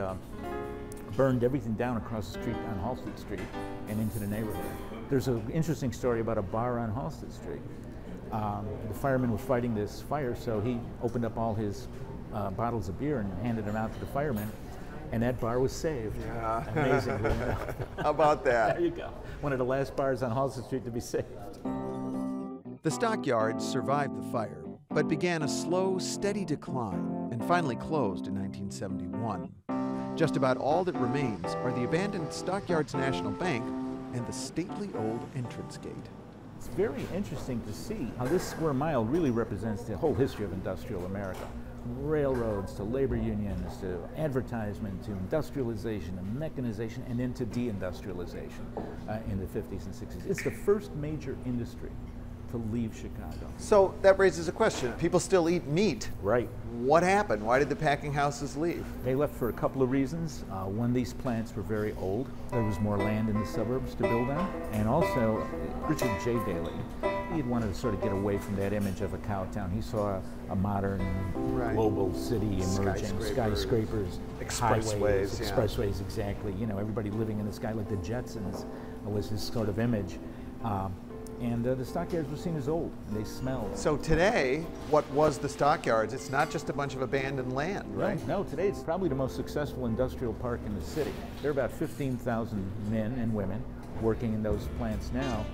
burned everything down across the street on Halsted Street and into the neighborhood. There's an interesting story about a bar on Halsted Street. The firemen were fighting this fire, so he opened up all his bottles of beer and handed them out to the firemen, and that bar was saved. Yeah. Amazingly. How about that? There you go. One of the last bars on Halsted Street to be saved. The stockyards survived the fire, but began a slow, steady decline and finally closed in 1971. Just about all that remains are the abandoned Stockyards National Bank and the stately old entrance gate. It's very interesting to see how this square mile really represents the whole history of industrial America. From railroads to labor unions to advertisement to industrialization and mechanization and then to deindustrialization in the 50s and 60s. It's the first major industry to leave Chicago. So that raises a question. People still eat meat. Right. What happened? Why did the packing houses leave? They left for a couple of reasons. One, these plants were very old. There was more land in the suburbs to build on. And also, Richard J. Daley, he had wanted to sort of get away from that image of a cow town. He saw a modern global city emerging, skyscrapers, expressways, expressways, exactly. You know, everybody living in the sky like the Jetsons was his sort of image. And the stockyards were seen as old. They smelled. So today, what was the stockyards? It's not just a bunch of abandoned land, right? No, today it's probably the most successful industrial park in the city. There are about 15,000 men and women working in those plants now.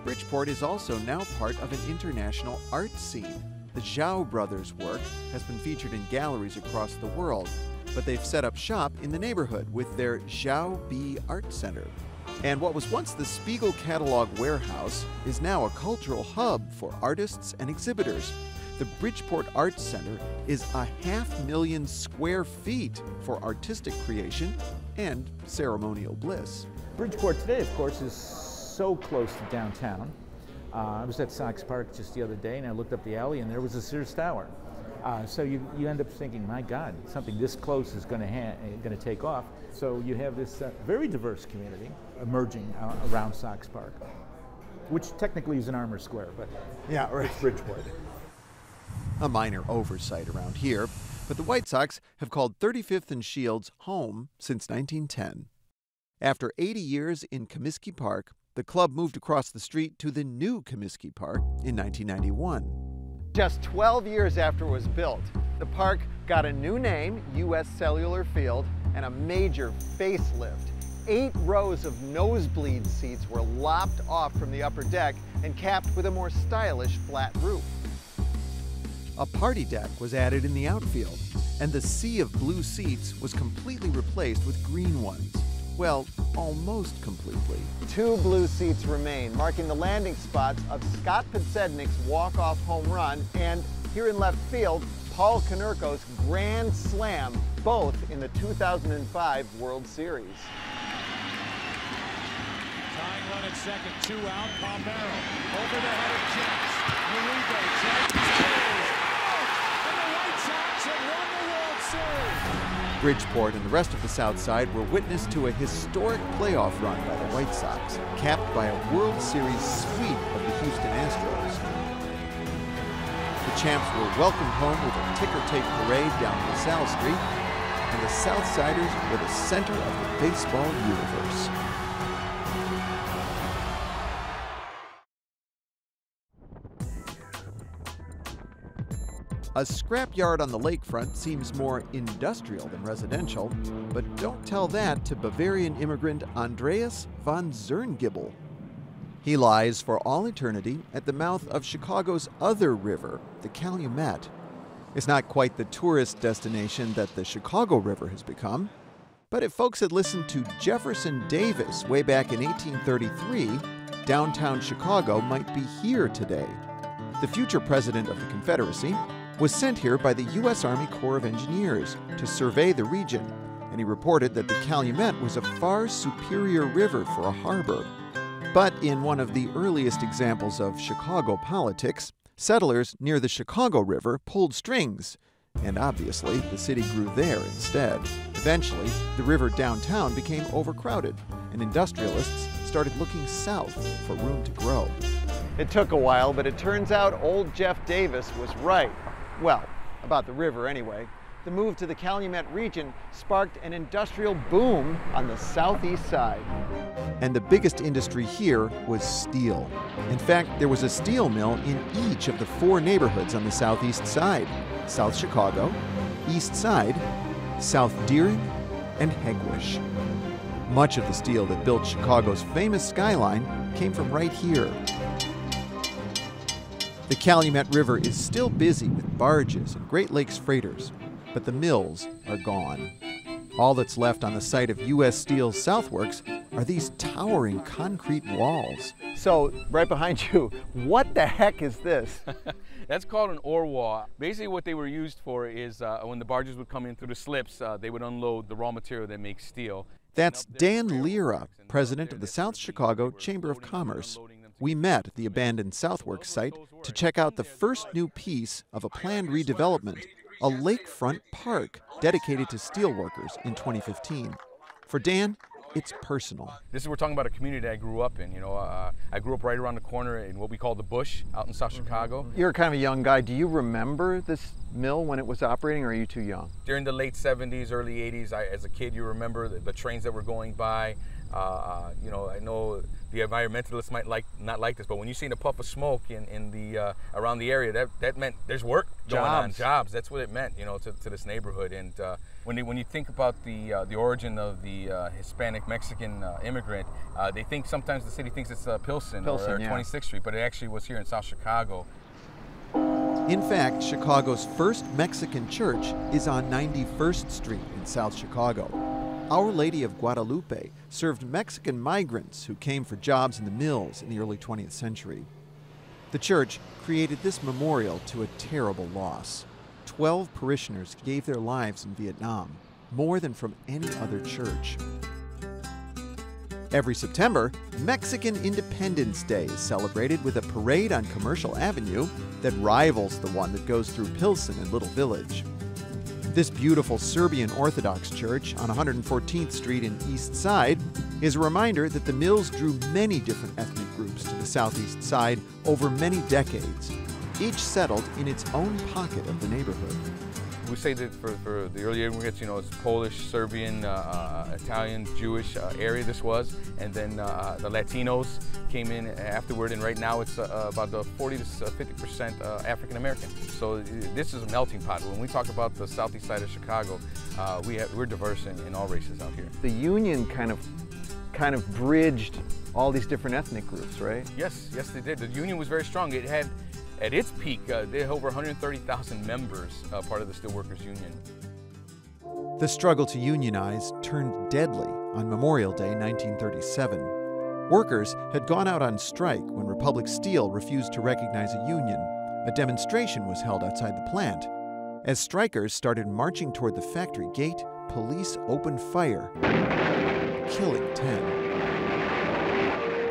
Bridgeport is also now part of an international art scene. The Zhao brothers' work has been featured in galleries across the world, but they've set up shop in the neighborhood with their Zhao B Art Center. And what was once the Spiegel Catalog warehouse is now a cultural hub for artists and exhibitors. The Bridgeport Arts Center is 500,000 square feet for artistic creation and ceremonial bliss. Bridgeport today, of course, is so close to downtown. I was at Sox Park just the other day and I looked up the alley and there was a Sears Tower. So you end up thinking, my God, something this close is going to take off. So you have this very diverse community emerging around Sox Park. which technically is an Armour Square, but yeah, right. It's Bridgeport. A minor oversight around here, but the White Sox have called 35th and Shields home since 1910. After 80 years in Comiskey Park, the club moved across the street to the new Comiskey Park in 1991. Just 12 years after it was built, the park got a new name, U.S. Cellular Field, and a major facelift. 8 rows of nosebleed seats were lopped off from the upper deck and capped with a more stylish flat roof. A party deck was added in the outfield, and the sea of blue seats was completely replaced with green ones. Well, almost completely. 2 blue seats remain, marking the landing spots of Scott Podsednik's walk-off home run and, here in left field, Paul Konerko's grand slam, both in the 2005 World Series. Tying run at second, 2 out, Palmero over the head of Jets. Uribe charges, and the White Sox have won the World Series. Bridgeport and the rest of the South Side were witness to a historic playoff run by the White Sox, capped by a World Series sweep of the Houston Astros. The champs were welcomed home with a ticker-tape parade down LaSalle Street, and the Southsiders were the center of the baseball universe. A scrapyard on the lakefront seems more industrial than residential, but don't tell that to Bavarian immigrant Andreas von Zerngibbel. He lies for all eternity at the mouth of Chicago's other river, the Calumet. It's not quite the tourist destination that the Chicago River has become, but if folks had listened to Jefferson Davis way back in 1833, downtown Chicago might be here today. The future president of the Confederacy was sent here by the U.S. Army Corps of Engineers to survey the region, and he reported that the Calumet was a far superior river for a harbor. But in one of the earliest examples of Chicago politics, settlers near the Chicago River pulled strings, and obviously the city grew there instead. Eventually, the river downtown became overcrowded, and industrialists started looking south for room to grow. It took a while, but it turns out old Jeff Davis was right. Well, about the river anyway. The move to the Calumet region sparked an industrial boom on the southeast side. And the biggest industry here was steel. In fact, there was a steel mill in each of the 4 neighborhoods on the southeast side: South Chicago, East Side, South Deering, and Hegewisch. Much of the steel that built Chicago's famous skyline came from right here. The Calumet River is still busy with barges and Great Lakes freighters, but the mills are gone. All that's left on the site of U.S. Steel's Southworks are these towering concrete walls. So, right behind you, what the heck is this? That's called an ore wall. Basically what they were used for is when the barges would come in through the slips, they would unload the raw material that makes steel. That's Dan Lira, president of the South Chicago Chamber of Commerce. We met at the abandoned Southworks site to check out the first new piece of a planned redevelopment, a lakefront park dedicated to steelworkers in 2015. For Dan, it's personal. We're talking about a community that I grew up in. You know, I grew up right around the corner in what we call the Bush, out in South Chicago. You're kind of a young guy. Do you remember this mill when it was operating, or are you too young? During the late 70s, early 80s, as a kid, you remember the trains that were going by. You know, I know the environmentalists might not like this, but when you see a puff of smoke in the around the area, that meant there's work going on, jobs. That's what it meant, you know, to this neighborhood. And when you think about the origin of the Hispanic Mexican immigrant, they think sometimes the city thinks it's Pilsen or 26th Street, but it actually was here in South Chicago. In fact, Chicago's first Mexican church is on 91st Street in South Chicago. Our Lady of Guadalupe served Mexican migrants who came for jobs in the mills in the early 20th century. The church created this memorial to a terrible loss. 12 parishioners gave their lives in Vietnam, more than from any other church. Every September, Mexican Independence Day is celebrated with a parade on Commercial Avenue that rivals the one that goes through Pilsen and Little Village. This beautiful Serbian Orthodox church on 114th Street in East Side is a reminder that the mills drew many different ethnic groups to the Southeast Side over many decades, each settled in its own pocket of the neighborhood. We say that for the early immigrants, you know, it's Polish, Serbian, Italian, Jewish area this was, and then the Latinos came in afterward, and right now it's about the 40 to 50% African American. So this is a melting pot. When we talk about the southeast side of Chicago, we're diverse in all races out here. The Union kind of bridged all these different ethnic groups, right? Yes, yes they did. The Union was very strong. It had, at its peak, they had over 130,000 members, part of the Steelworkers Union. The struggle to unionize turned deadly on Memorial Day 1937. Workers had gone out on strike when Republic Steel refused to recognize a union. A demonstration was held outside the plant. As strikers started marching toward the factory gate, police opened fire, killing 10.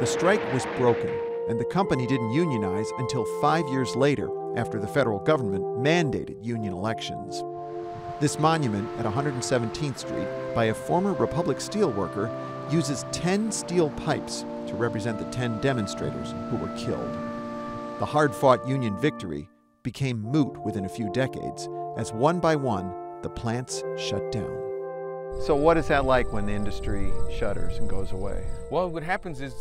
The strike was broken, and the company didn't unionize until 5 years later, after the federal government mandated union elections. This monument at 117th Street by a former Republic Steel worker uses 10 steel pipes to represent the 10 demonstrators who were killed. The hard-fought Union victory became moot within a few decades, as one by one, the plants shut down. So what is that like when the industry shutters and goes away? Well, what happens is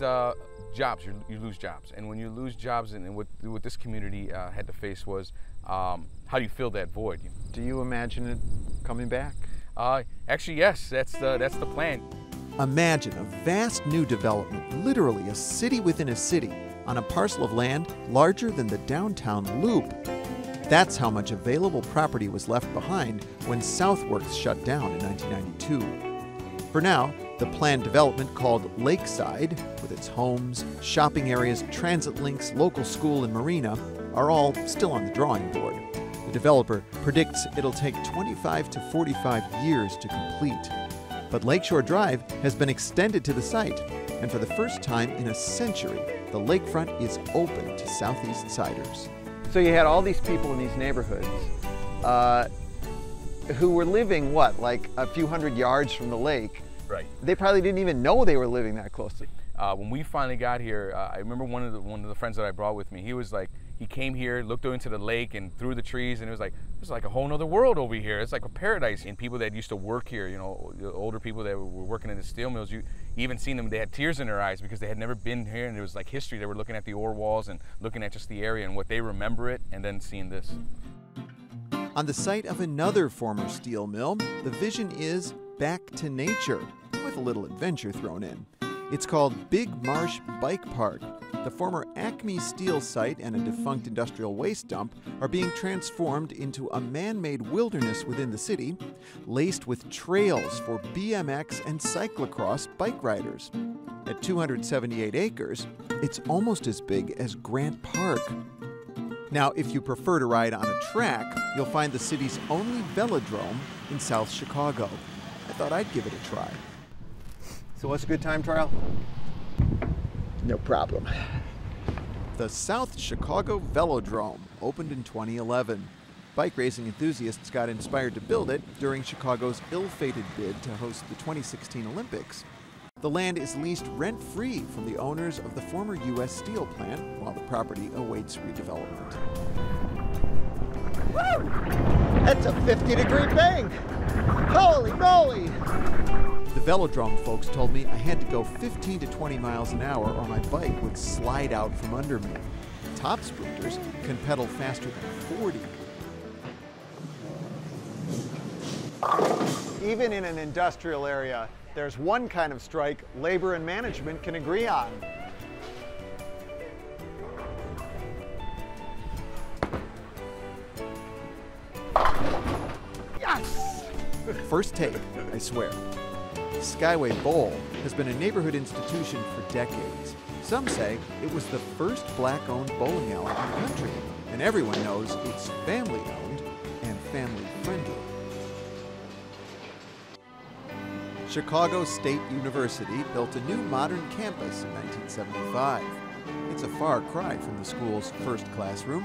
jobs, you lose jobs. And when you lose jobs, and what this community had to face was, how do you fill that void? Do you imagine it coming back? Actually, yes, that's the plan. Imagine a vast new development, literally a city within a city, on a parcel of land larger than the downtown Loop. That's how much available property was left behind when Southworks shut down in 1992. For now, the planned development called Lakeside, with its homes, shopping areas, transit links, local school, and marina, are all still on the drawing board. The developer predicts it'll take 25 to 45 years to complete. But Lakeshore Drive has been extended to the site, and for the first time in a century, the lakefront is open to Southeast Siders. So you had all these people in these neighborhoods who were living, what, like a few hundred yards from the lake? Right. They probably didn't even know they were living that close to. When we finally got here, I remember one of the friends that I brought with me. He was like, he came here, looked into the lake and through the trees, and it was like, it's like a whole nother world over here. It's like a paradise. And people that used to work here, you know, the older people that were working in the steel mills, you even seen them, they had tears in their eyes because they had never been here, and it was like history. They were looking at the ore walls and looking at just the area and what they remember it, and then seeing this. On the site of another former steel mill, the vision is back to nature, with a little adventure thrown in. It's called Big Marsh Bike Park. The former Acme Steel site and a defunct industrial waste dump are being transformed into a man-made wilderness within the city, laced with trails for BMX and cyclocross bike riders. At 278 acres, it's almost as big as Grant Park. Now, if you prefer to ride on a track, you'll find the city's only velodrome in South Chicago. I thought I'd give it a try. So what's a good time trial? No problem. The South Chicago Velodrome opened in 2011. Bike racing enthusiasts got inspired to build it during Chicago's ill-fated bid to host the 2016 Olympics. The land is leased rent-free from the owners of the former U.S. Steel plant while the property awaits redevelopment. Woo! That's a 50-degree bank! Holy moly! The velodrome folks told me I had to go 15 to 20 miles an hour or my bike would slide out from under me. Top sprinters can pedal faster than 40. Even in an industrial area, there's one kind of strike labor and management can agree on. Yes! First take, I swear. Skyway Bowl has been a neighborhood institution for decades. Some say it was the first black-owned bowling alley in the country, and everyone knows it's family-owned and family-friendly. Chicago State University built a new modern campus in 1975. It's a far cry from the school's first classroom,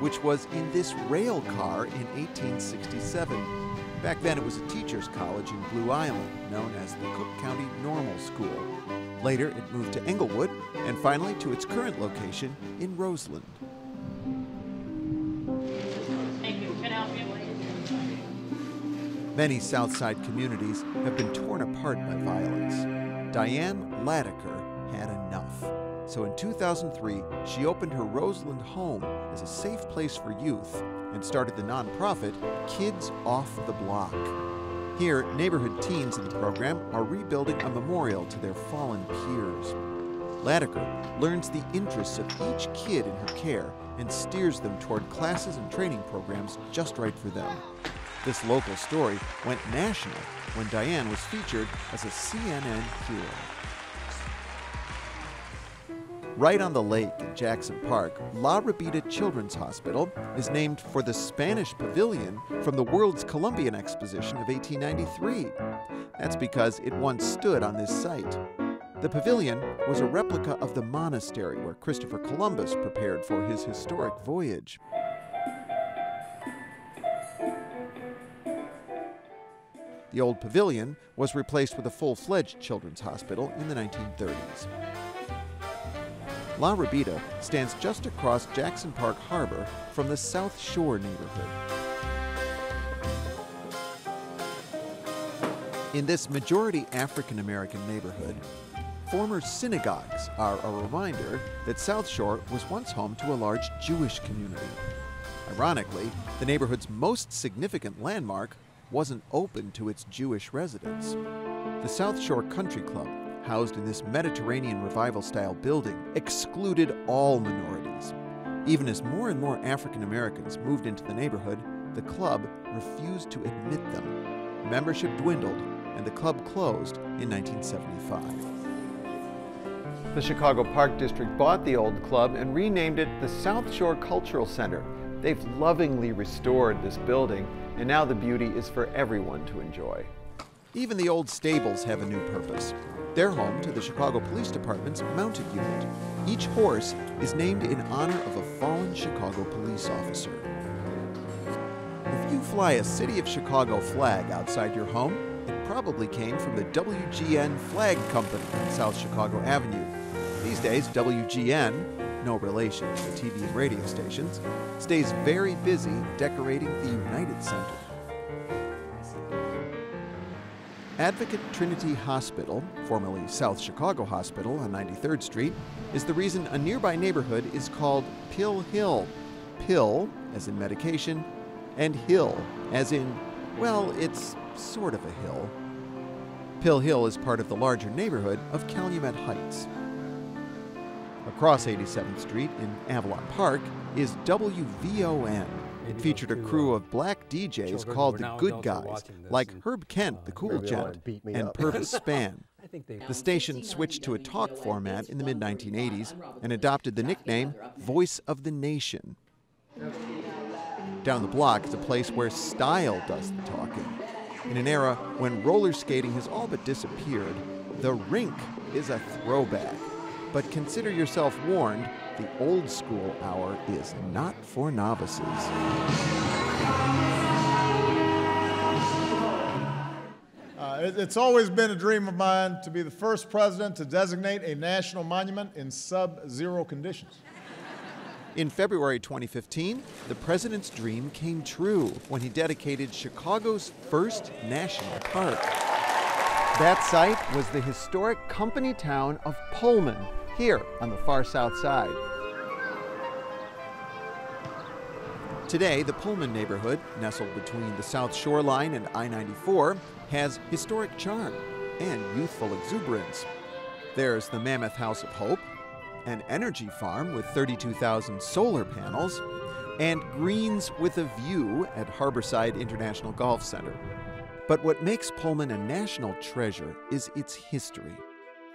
which was in this rail car in 1867. Back then it was a teacher's college in Blue Island, known as the Cook County Normal School. Later, it moved to Englewood, and finally to its current location in Roseland. Thank you. Can I help you? Many South Side communities have been torn apart by violence. Diane Ladaker had enough. So in 2003, she opened her Roseland home as a safe place for youth and started the nonprofit Kids Off the Block. Here, neighborhood teens in the program are rebuilding a memorial to their fallen peers. Ladaker learns the interests of each kid in her care and steers them toward classes and training programs just right for them. This local story went national when Diane was featured as a CNN hero. Right on the lake in Jackson Park, La Rabida Children's Hospital is named for the Spanish pavilion from the World's Columbian Exposition of 1893. That's because it once stood on this site. The pavilion was a replica of the monastery where Christopher Columbus prepared for his historic voyage. The old pavilion was replaced with a full-fledged children's hospital in the 1930s. La Rabida stands just across Jackson Park Harbor from the South Shore neighborhood. In this majority African-American neighborhood, former synagogues are a reminder that South Shore was once home to a large Jewish community. Ironically, the neighborhood's most significant landmark wasn't open to its Jewish residents. The South Shore Country Club, housed in this Mediterranean revival-style building, excluded all minorities. Even as more and more African Americans moved into the neighborhood, the club refused to admit them. Membership dwindled, and the club closed in 1975. The Chicago Park District bought the old club and renamed it the South Shore Cultural Center. They've lovingly restored this building, and now the beauty is for everyone to enjoy. Even the old stables have a new purpose. They're home to the Chicago Police Department's mounted unit. Each horse is named in honor of a fallen Chicago police officer. If you fly a City of Chicago flag outside your home, it probably came from the WGN Flag Company on South Chicago Avenue. These days, WGN, no relation to the TV and radio stations, stays very busy decorating the United Center. Advocate Trinity Hospital, formerly South Chicago Hospital on 93rd Street, is the reason a nearby neighborhood is called Pill Hill. Pill, as in medication, and hill, as in, well, it's sort of a hill. Pill Hill is part of the larger neighborhood of Calumet Heights. Across 87th Street in Avalon Park is WVON. It featured a crew of black DJs called the Good Guys, like Herb Kent, the Cool Gent, and Purvis Spann. The station switched to a talk format in the mid-1980s and adopted the nickname Voice of the Nation. Down the block is a place where style does the talking. In an era when roller skating has all but disappeared, the rink is a throwback. But consider yourself warned, the old school hour is not for novices. It's always been a dream of mine to be the first president to designate a national monument in sub-zero conditions. In February 2015, the president's dream came true when he dedicated Chicago's first national park. That site was the historic company town of Pullman, here on the far south side. Today, the Pullman neighborhood, nestled between the South Shore Line and I-94, has historic charm and youthful exuberance. There's the Mammoth House of Hope, an energy farm with 32,000 solar panels, and greens with a view at Harborside International Golf Center. But what makes Pullman a national treasure is its history.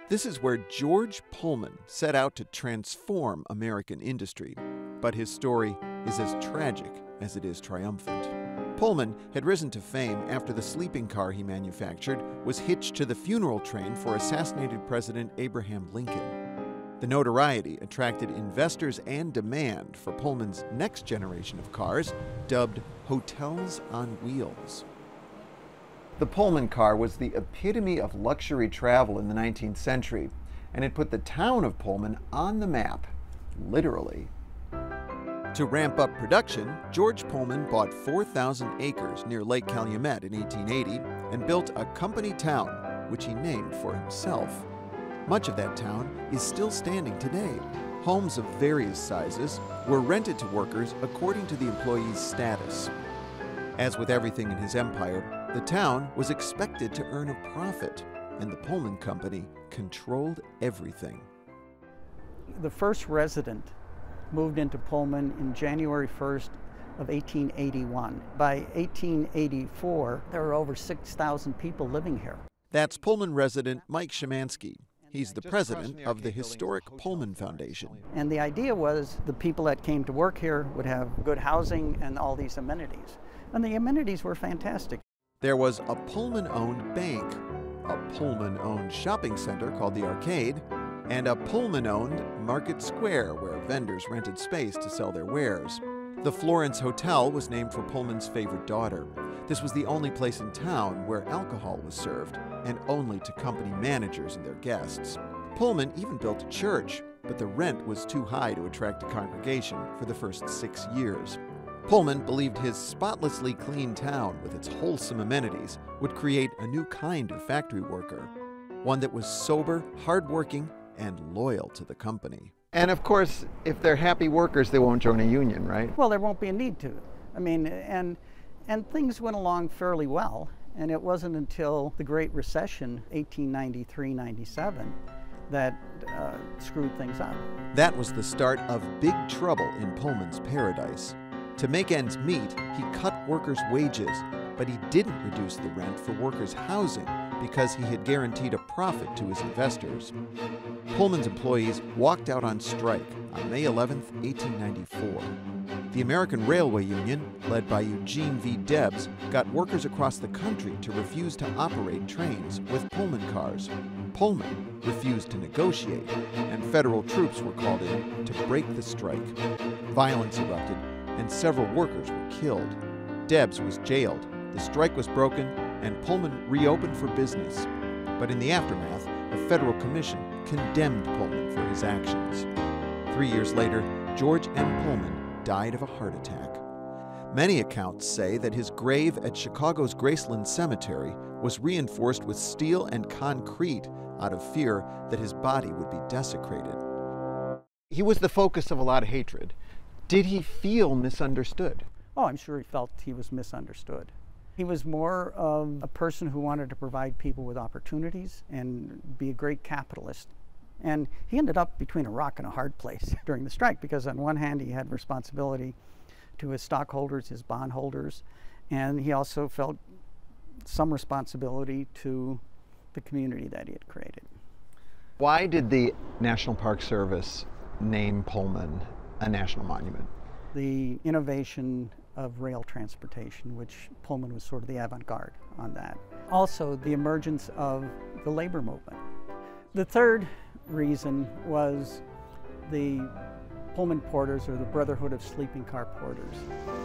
This is where George Pullman set out to transform American industry, but his story is as tragic as it is triumphant. Pullman had risen to fame after the sleeping car he manufactured was hitched to the funeral train for assassinated President Abraham Lincoln. The notoriety attracted investors and demand for Pullman's next generation of cars, dubbed Hotels on Wheels. The Pullman car was the epitome of luxury travel in the 19th century. and it put the town of Pullman on the map, literally. To ramp up production, George Pullman bought 4,000 acres near Lake Calumet in 1880 and built a company town, which he named for himself. Much of that town is still standing today. Homes of various sizes were rented to workers according to the employee's status. As with everything in his empire, the town was expected to earn a profit, and the Pullman Company controlled everything. The first resident moved into Pullman in January 1st of 1881. By 1884, there were over 6,000 people living here. That's Pullman resident Mike Szymanski. He's the president of the historic Pullman Foundation. And the idea was the people that came to work here would have good housing and all these amenities. And the amenities were fantastic. There was a Pullman-owned bank, a Pullman-owned shopping center called the Arcade, and a Pullman-owned Market Square where vendors rented space to sell their wares. The Florence Hotel was named for Pullman's favorite daughter. This was the only place in town where alcohol was served, and only to company managers and their guests. Pullman even built a church, but the rent was too high to attract a congregation for the first 6 years. Pullman believed his spotlessly clean town with its wholesome amenities would create a new kind of factory worker, one that was sober, hardworking, and loyal to the company. And of course, if they're happy workers, they won't join a union, right? Well, there won't be a need to. I mean, and things went along fairly well. And it wasn't until the Great Recession, 1893-97, that screwed things up. That was the start of big trouble in Pullman's paradise. To make ends meet, he cut workers' wages, but he didn't reduce the rent for workers' housing because he had guaranteed a profit to his investors. Pullman's employees walked out on strike on May 11, 1894. The American Railway Union, led by Eugene V. Debs, got workers across the country to refuse to operate trains with Pullman cars. Pullman refused to negotiate, and federal troops were called in to break the strike. Violence erupted, and several workers were killed. Debs was jailed, the strike was broken, and Pullman reopened for business. But in the aftermath, a federal commission condemned Pullman for his actions. 3 years later, George M. Pullman died of a heart attack. Many accounts say that his grave at Chicago's Graceland Cemetery was reinforced with steel and concrete out of fear that his body would be desecrated. He was the focus of a lot of hatred. Did he feel misunderstood? Oh, I'm sure he felt he was misunderstood. He was more of a person who wanted to provide people with opportunities and be a great capitalist. And he ended up between a rock and a hard place during the strike, because on one hand he had responsibility to his stockholders, his bondholders, and he also felt some responsibility to the community that he had created. Why did the National Park Service name Pullman a national monument? The innovation of rail transportation, which Pullman was sort of the avant-garde on that. Also, the emergence of the labor movement. The third reason was the Pullman Porters, or the Brotherhood of Sleeping Car Porters.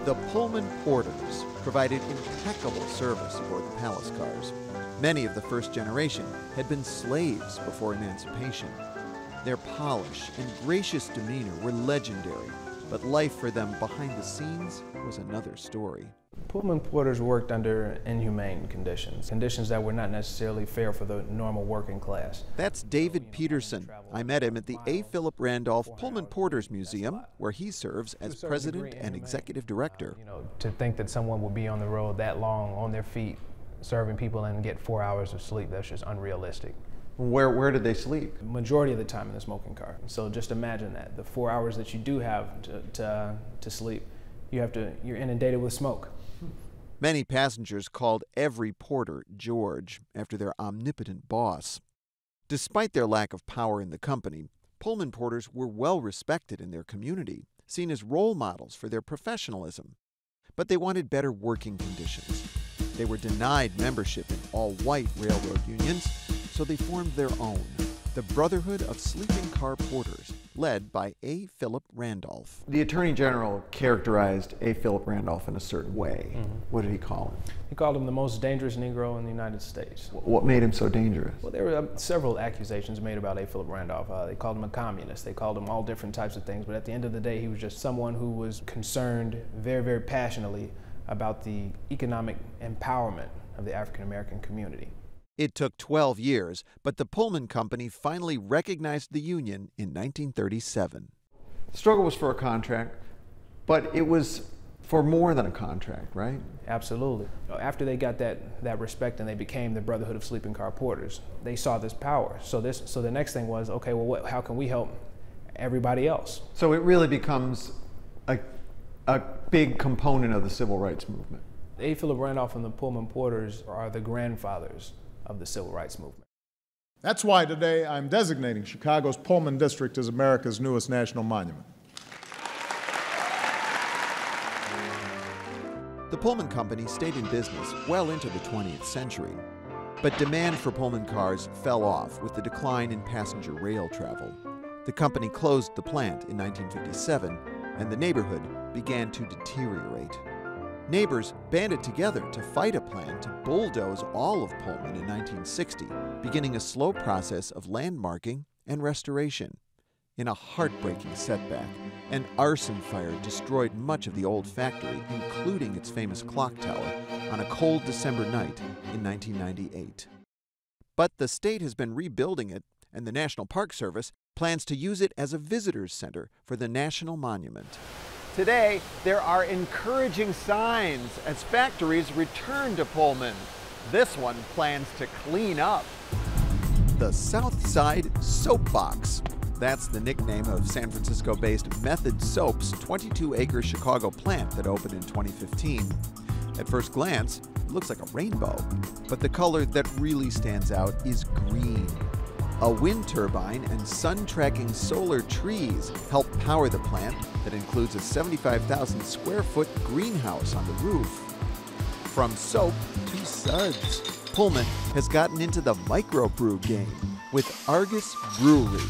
The Pullman Porters provided impeccable service aboard the palace cars. Many of the first generation had been slaves before emancipation. Their polish and gracious demeanor were legendary, but life for them behind the scenes was another story. Pullman porters worked under inhumane conditions that were not necessarily fair for the normal working class. That's David Peterson. I met him at the A. Philip Randolph Pullman Porters Museum, where he serves as president and executive director. To think that someone would be on the road that long on their feet serving people and get 4 hours of sleep, that's just unrealistic. Where did they sleep? Majority of the time in the smoking car. So just imagine that, the 4 hours that you do have to sleep, you're inundated with smoke. Many passengers called every porter George, after their omnipotent boss. Despite their lack of power in the company, Pullman porters were well respected in their community, seen as role models for their professionalism. But they wanted better working conditions. They were denied membership in all-white railroad unions, so they formed their own, the Brotherhood of Sleeping Car Porters, led by A. Philip Randolph. The Attorney General characterized A. Philip Randolph in a certain way. What did he call him? He called him the most dangerous Negro in the United States. What made him so dangerous? Well, there were several accusations made about A. Philip Randolph. They called him a communist. They called him all different types of things. But at the end of the day, he was just someone who was concerned very, very passionately about the economic empowerment of the African American community. It took 12 years, but the Pullman Company finally recognized the Union in 1937. The struggle was for a contract, but it was for more than a contract, right? Absolutely. After they got that respect and they became the Brotherhood of Sleeping Car Porters, they saw this power. So the next thing was, okay, well, how can we help everybody else? So it really becomes a big component of the civil rights movement. A. Philip Randolph and the Pullman Porters are the grandfathers of the civil rights movement. That's why today I'm designating Chicago's Pullman District as America's newest national monument. The Pullman Company stayed in business well into the 20th century, but demand for Pullman cars fell off with the decline in passenger rail travel. The company closed the plant in 1957, and the neighborhood began to deteriorate. Neighbors banded together to fight a plan to bulldoze all of Pullman in 1960, beginning a slow process of landmarking and restoration. In a heartbreaking setback, an arson fire destroyed much of the old factory, including its famous clock tower, on a cold December night in 1998. But the state has been rebuilding it, and the National Park Service plans to use it as a visitor's center for the National Monument. Today, there are encouraging signs as factories return to Pullman. This one plans to clean up. The South Side Soapbox. That's the nickname of San Francisco-based Method Soap's 22-acre Chicago plant that opened in 2015. At first glance, it looks like a rainbow, but the color that really stands out is green. A wind turbine and sun-tracking solar trees help power the plant that includes a 75,000 square foot greenhouse on the roof. From soap to suds, Pullman has gotten into the microbrew game with Argus Brewery.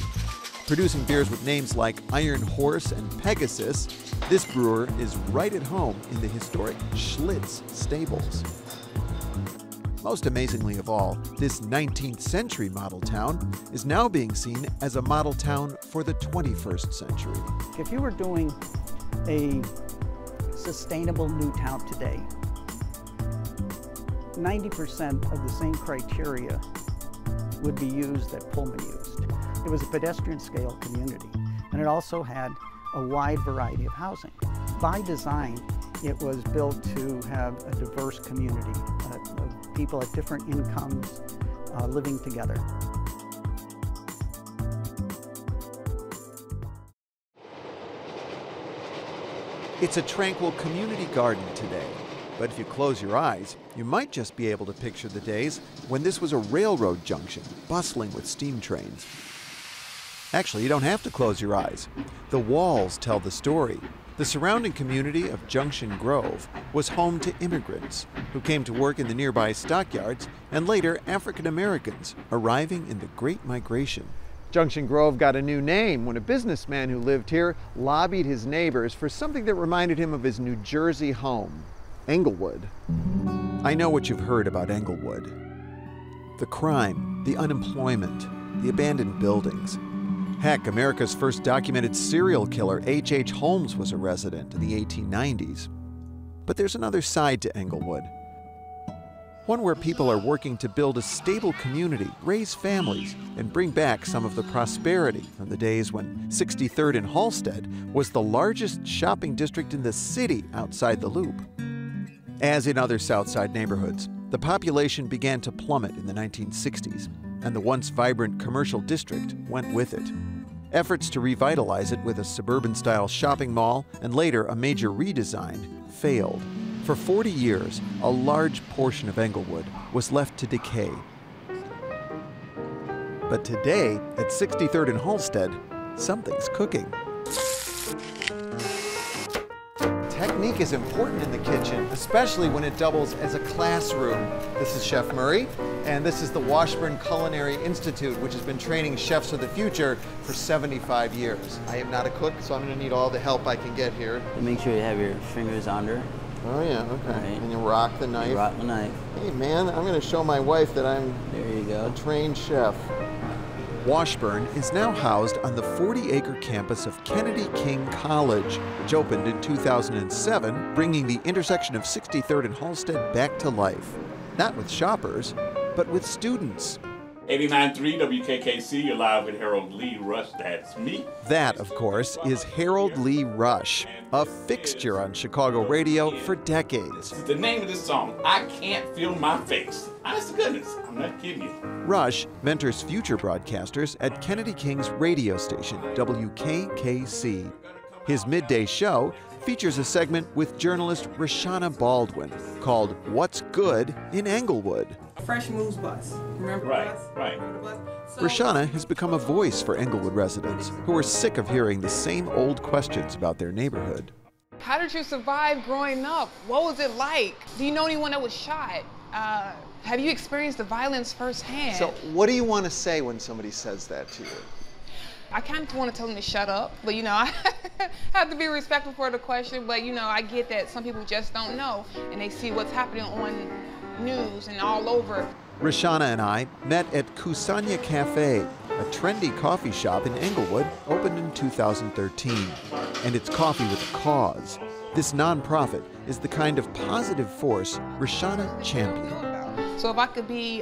Producing beers with names like Iron Horse and Pegasus, this brewer is right at home in the historic Schlitz stables. Most amazingly of all, this 19th century model town is now being seen as a model town for the 21st century. If you were doing a sustainable new town today, 90% of the same criteria would be used that Pullman used. It was a pedestrian scale community, and it also had a wide variety of housing. By design, it was built to have a diverse community of people at different incomes living together. It's a tranquil community garden today, but if you close your eyes, you might just be able to picture the days when this was a railroad junction, bustling with steam trains. Actually, you don't have to close your eyes. The walls tell the story. The surrounding community of Junction Grove was home to immigrants who came to work in the nearby stockyards, and later African Americans arriving in the Great Migration. Junction Grove got a new name when a businessman who lived here lobbied his neighbors for something that reminded him of his New Jersey home, Englewood. I know what you've heard about Englewood. The crime, the unemployment, the abandoned buildings. Heck, America's first documented serial killer, H.H. Holmes, was a resident in the 1890s. But there's another side to Englewood. One where people are working to build a stable community, raise families, and bring back some of the prosperity from the days when 63rd and Halsted was the largest shopping district in the city outside the Loop. As in other South Side neighborhoods, the population began to plummet in the 1960s, and the once vibrant commercial district went with it. Efforts to revitalize it with a suburban-style shopping mall and later a major redesign failed. For 40 years, a large portion of Englewood was left to decay. But today, at 63rd and Halsted, something's cooking. Technique is important in the kitchen, especially when it doubles as a classroom. This is Chef Murray, And this is the Washburn Culinary Institute, which has been training chefs of the future for 75 years. I am not a cook, so I'm going to need all the help I can get here. Make sure you have your fingers under. Oh yeah, okay. Right. And you rock the knife. Rock the knife. Hey man, I'm going to show my wife that I'm a trained chef. Washburn is now housed on the 40-acre campus of Kennedy King College, which opened in 2007, bringing the intersection of 63rd and Halsted back to life. Not with shoppers, but with students. 89.3 WKKC, you're live with Harold Lee Rush, that's me. That, of course, is Harold Lee Rush, a fixture on Chicago radio for decades. The name of this song, I Can't Feel My Face. Honest to goodness, I'm not kidding you. Rush mentors future broadcasters at Kennedy King's radio station, WKKC. His midday show features a segment with journalist Roshana Baldwin called What's Good in Englewood. Fresh Moves Bus. Remember right, bus? Right. So, Roshana has become a voice for Englewood residents who are sick of hearing the same old questions about their neighborhood. how did you survive growing up? What was it like? Do you know anyone that was shot? Have you experienced the violence firsthand? So what do you want to say when somebody says that to you? I kind of want to tell them to shut up, but you know, I have to be respectful for the question, but you know, I get that some people just don't know, and they see what's happening on news and all over. Roshana and I met at Kusanya Cafe, a trendy coffee shop in Englewood, opened in 2013. And it's coffee with a cause. This nonprofit is the kind of positive force Roshana championed. So if I could be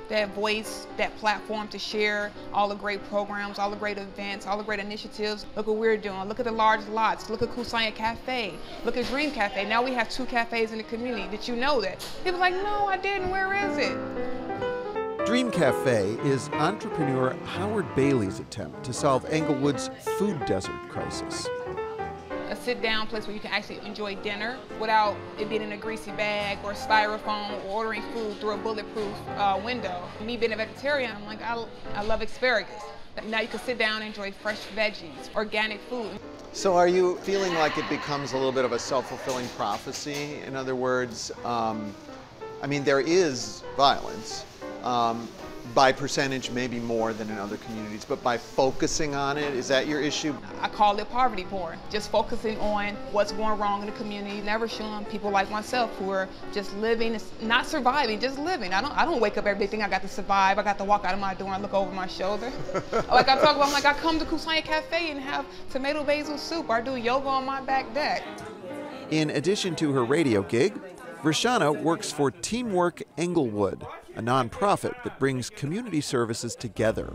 that voice, that platform to share all the great programs, all the great events, all the great initiatives. Look what we're doing. Look at the large lots. Look at Kusanya Cafe. Look at Dream Cafe. Now we have 2 cafes in the community. Did you know that? People are like, no, I didn't. Where is it? Dream Cafe is entrepreneur Howard Bailey's attempt to solve Englewood's food desert crisis. A sit-down place where you can actually enjoy dinner without it being in a greasy bag or styrofoam or ordering food through a bulletproof window. Me being a vegetarian, I'm like, I love asparagus. Now you can sit down and enjoy fresh veggies, organic food. So are you feeling like it becomes a little bit of a self-fulfilling prophecy? In other words, I mean, there is violence. By percentage, maybe more than in other communities, but by focusing on it, is that your issue? I call it poverty porn, just focusing on what's going wrong in the community, never showing people like myself who are just living, not surviving, just living. I don't wake up every day thinking I got to survive, I got to walk out of my door and look over my shoulder. Like I talk about, I'm like, I come to Kusanya Cafe and have tomato basil soup, or I do yoga on my back deck. In addition to her radio gig, Roshana works for Teamwork Englewood, a nonprofit that brings community services together.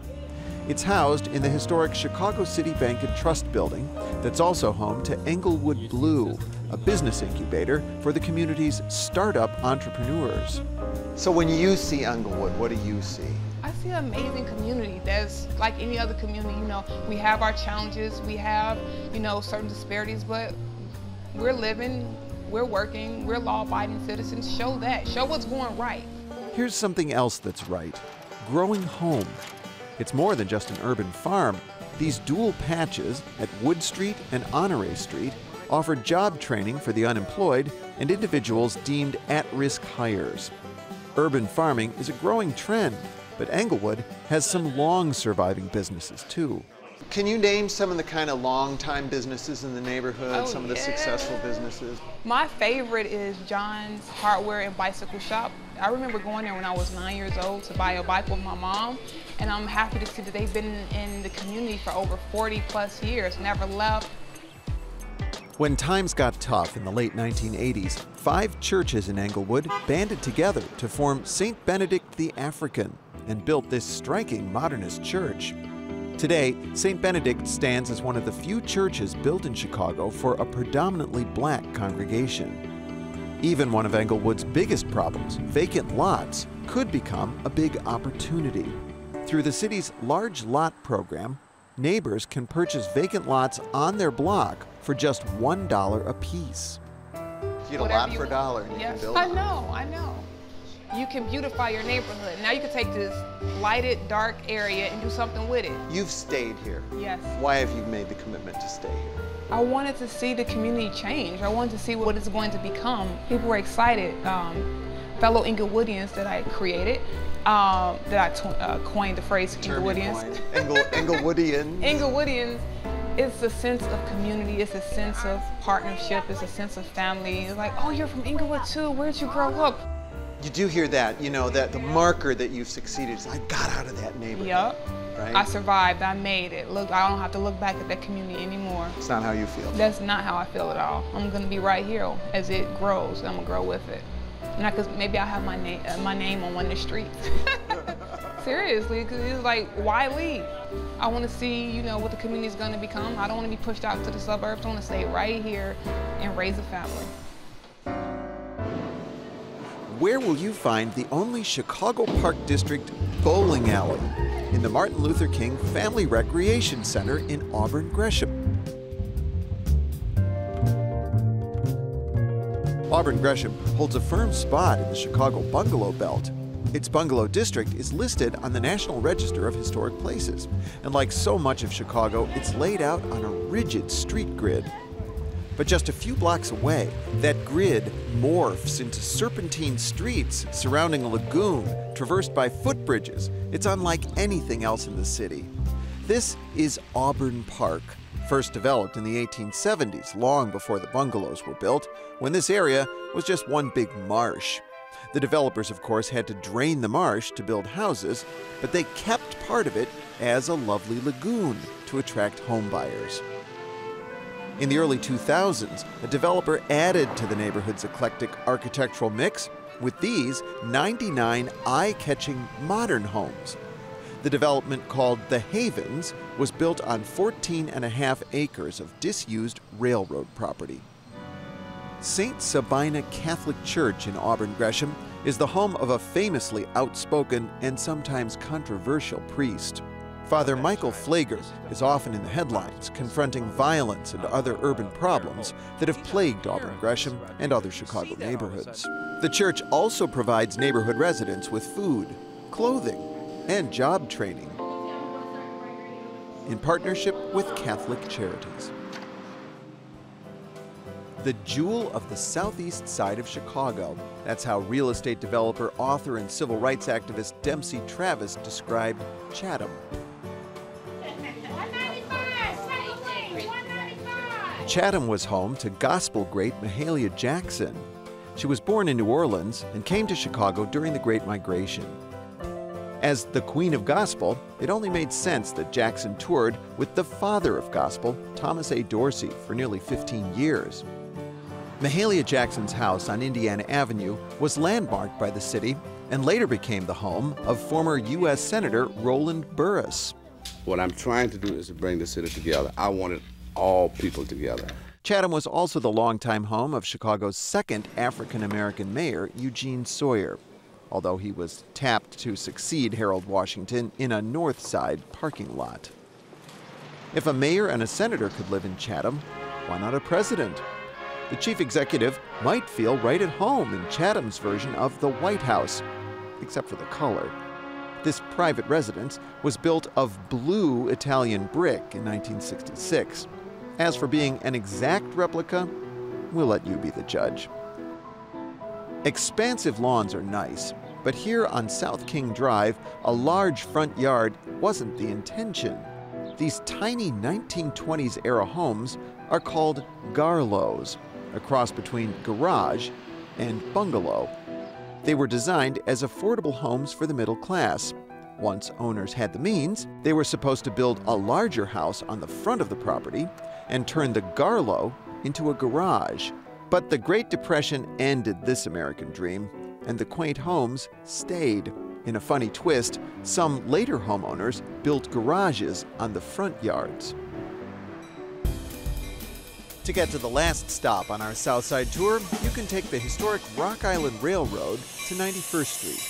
It's housed in the historic Chicago City Bank and Trust building that's also home to Englewood Blue, a business incubator for the community's startup entrepreneurs. So when you see Englewood, what do you see? I see an amazing community that's like any other community. You know, we have our challenges, we have, you know, certain disparities, but we're living, we're working, we're law-abiding citizens. Show that, show what's going right. Here's something else that's right. Growing home. It's more than just an urban farm. These dual patches at Wood Street and Honore Street offer job training for the unemployed and individuals deemed at-risk hires. Urban farming is a growing trend, but Englewood has some long-surviving businesses too. Can you name some of the kind of long-time businesses in the neighborhood, some of the successful businesses? My favorite is John's Hardware and Bicycle Shop. I remember going there when I was 9 years old to buy a bike with my mom, and I'm happy to see that they've been in the community for over 40 plus years, never left. When times got tough in the late 1980s, 5 churches in Englewood banded together to form St. Benedict the African and built this striking modernist church. Today, St. Benedict stands as one of the few churches built in Chicago for a predominantly black congregation. Even one of Englewood's biggest problems, vacant lots, could become a big opportunity. Through the city's large lot program, neighbors can purchase vacant lots on their block for just $1 a piece. You get a lot for $1 and you can build on it. I know. You can beautify your neighborhood. Now you can take this lighted, dark area and do something with it. You've stayed here. Yes. Why have you made the commitment to stay here? I wanted to see the community change. I wanted to see what it's going to become. People were excited. fellow Englewoodians that I created, that I coined the phrase Englewoodians. Englewoodians. Englewoodians. It's a sense of community, it's a sense of partnership, it's a sense of family. It's like, oh, you're from Englewood too, where'd you grow up? You do hear that, you know, that the marker that you've succeeded is I got out of that neighborhood. Yep. Right? I survived, I made it. Look, I don't have to look back at that community anymore. It's not how you feel. That's not how I feel at all. I'm gonna be right here as it grows, I'm gonna grow with it. Not because maybe I have my name on one of the streets. Seriously, because it's like, why leave? I want to see, you know, what the community is going to become. I don't want to be pushed out to the suburbs. I want to stay right here and raise a family. Where will you find the only Chicago Park District bowling alley? In the Martin Luther King Family Recreation Center in Auburn, Gresham. Auburn Gresham holds a firm spot in the Chicago bungalow belt. Its bungalow district is listed on the National Register of Historic Places, and like so much of Chicago, it's laid out on a rigid street grid. But just a few blocks away, that grid morphs into serpentine streets surrounding a lagoon traversed by footbridges. It's unlike anything else in the city. This is Auburn Park, first developed in the 1870s, long before the bungalows were built, when this area was just one big marsh. The developers, of course, had to drain the marsh to build houses, but they kept part of it as a lovely lagoon to attract home buyers. In the early 2000s, a developer added to the neighborhood's eclectic architectural mix with these 99 eye-catching modern homes. The development, called The Havens, was built on 14.5 acres of disused railroad property. St. Sabina Catholic Church in Auburn Gresham is the home of a famously outspoken and sometimes controversial priest. Father Michael Flager is often in the headlines, confronting violence and other urban problems that have plagued Auburn Gresham and other Chicago neighborhoods. The church also provides neighborhood residents with food, clothing, and job training in partnership with Catholic Charities. The jewel of the southeast side of Chicago. That's how real estate developer, author, and civil rights activist Dempsey Travis described Chatham. Chatham was home to gospel great Mahalia Jackson. She was born in New Orleans and came to Chicago during the Great Migration. As the Queen of Gospel, it only made sense that Jackson toured with the father of gospel, Thomas A. Dorsey, for nearly 15 years. Mahalia Jackson's house on Indiana Avenue was landmarked by the city and later became the home of former U.S. Senator Roland Burris. What I'm trying to do is to bring the city together. I wanted all people together. Chatham was also the longtime home of Chicago's second African-American mayor, Eugene Sawyer, although he was tapped to succeed Harold Washington in a North Side parking lot. If a mayor and a senator could live in Chatham, why not a president? The chief executive might feel right at home in Chatham's version of the White House, except for the color. This private residence was built of blue Italian brick in 1966. As for being an exact replica, we'll let you be the judge. Expansive lawns are nice, but here on South King Drive, a large front yard wasn't the intention. These tiny 1920s-era homes are called garlows, a cross between garage and bungalow. They were designed as affordable homes for the middle class. Once owners had the means, they were supposed to build a larger house on the front of the property and turn the garlow into a garage. But the Great Depression ended this American dream, and the quaint homes stayed. In a funny twist, some later homeowners built garages on the front yards. To get to the last stop on our South Side tour, you can take the historic Rock Island Railroad to 91st Street.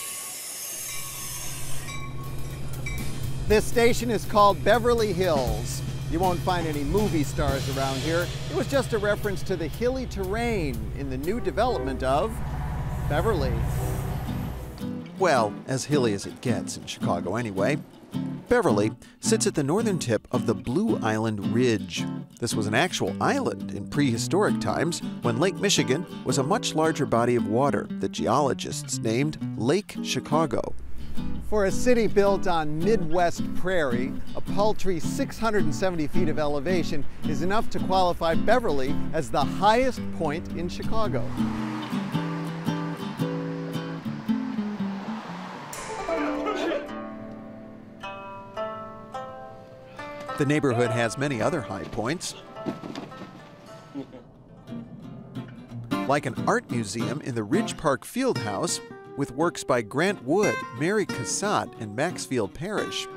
This station is called Beverly Hills. You won't find any movie stars around here. It was just a reference to the hilly terrain in the new development of Beverly. Well, as hilly as it gets in Chicago anyway. Beverly sits at the northern tip of the Blue Island Ridge. This was an actual island in prehistoric times when Lake Michigan was a much larger body of water that geologists named Lake Chicago. For a city built on Midwest prairie, a paltry 670 feet of elevation is enough to qualify Beverly as the highest point in Chicago. The neighborhood has many other high points, like an art museum in the Ridge Park Fieldhouse with works by Grant Wood, Mary Cassatt, and Maxfield Parrish.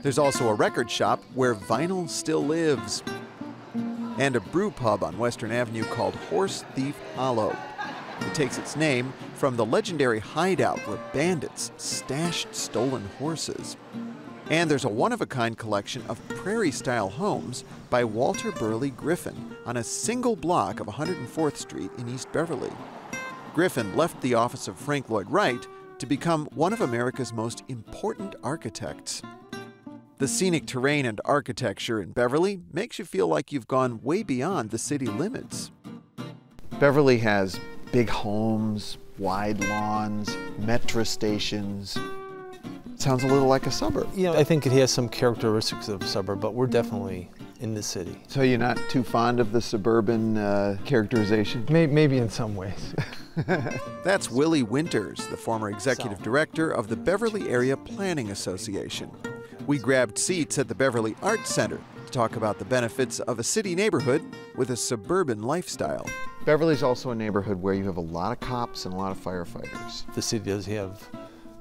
There's also a record shop where vinyl still lives, and a brew pub on Western Avenue called Horse Thief Hollow. It takes its name from the legendary hideout where bandits stashed stolen horses. And there's a one-of-a-kind collection of prairie-style homes by Walter Burley Griffin on a single block of 104th Street in East Beverly. Griffin left the office of Frank Lloyd Wright to become one of America's most important architects. The scenic terrain and architecture in Beverly makes you feel like you've gone way beyond the city limits. Beverly has big homes, wide lawns, metro stations. Sounds a little like a suburb. You know, I think it has some characteristics of a suburb, but we're definitely in the city. So you're not too fond of the suburban characterization? Maybe in some ways. That's Willie Winters, the former executive director of the Beverly Area Planning Association. We grabbed seats at the Beverly Arts Center to talk about the benefits of a city neighborhood with a suburban lifestyle. Beverly's also a neighborhood where you have a lot of cops and a lot of firefighters. The city does have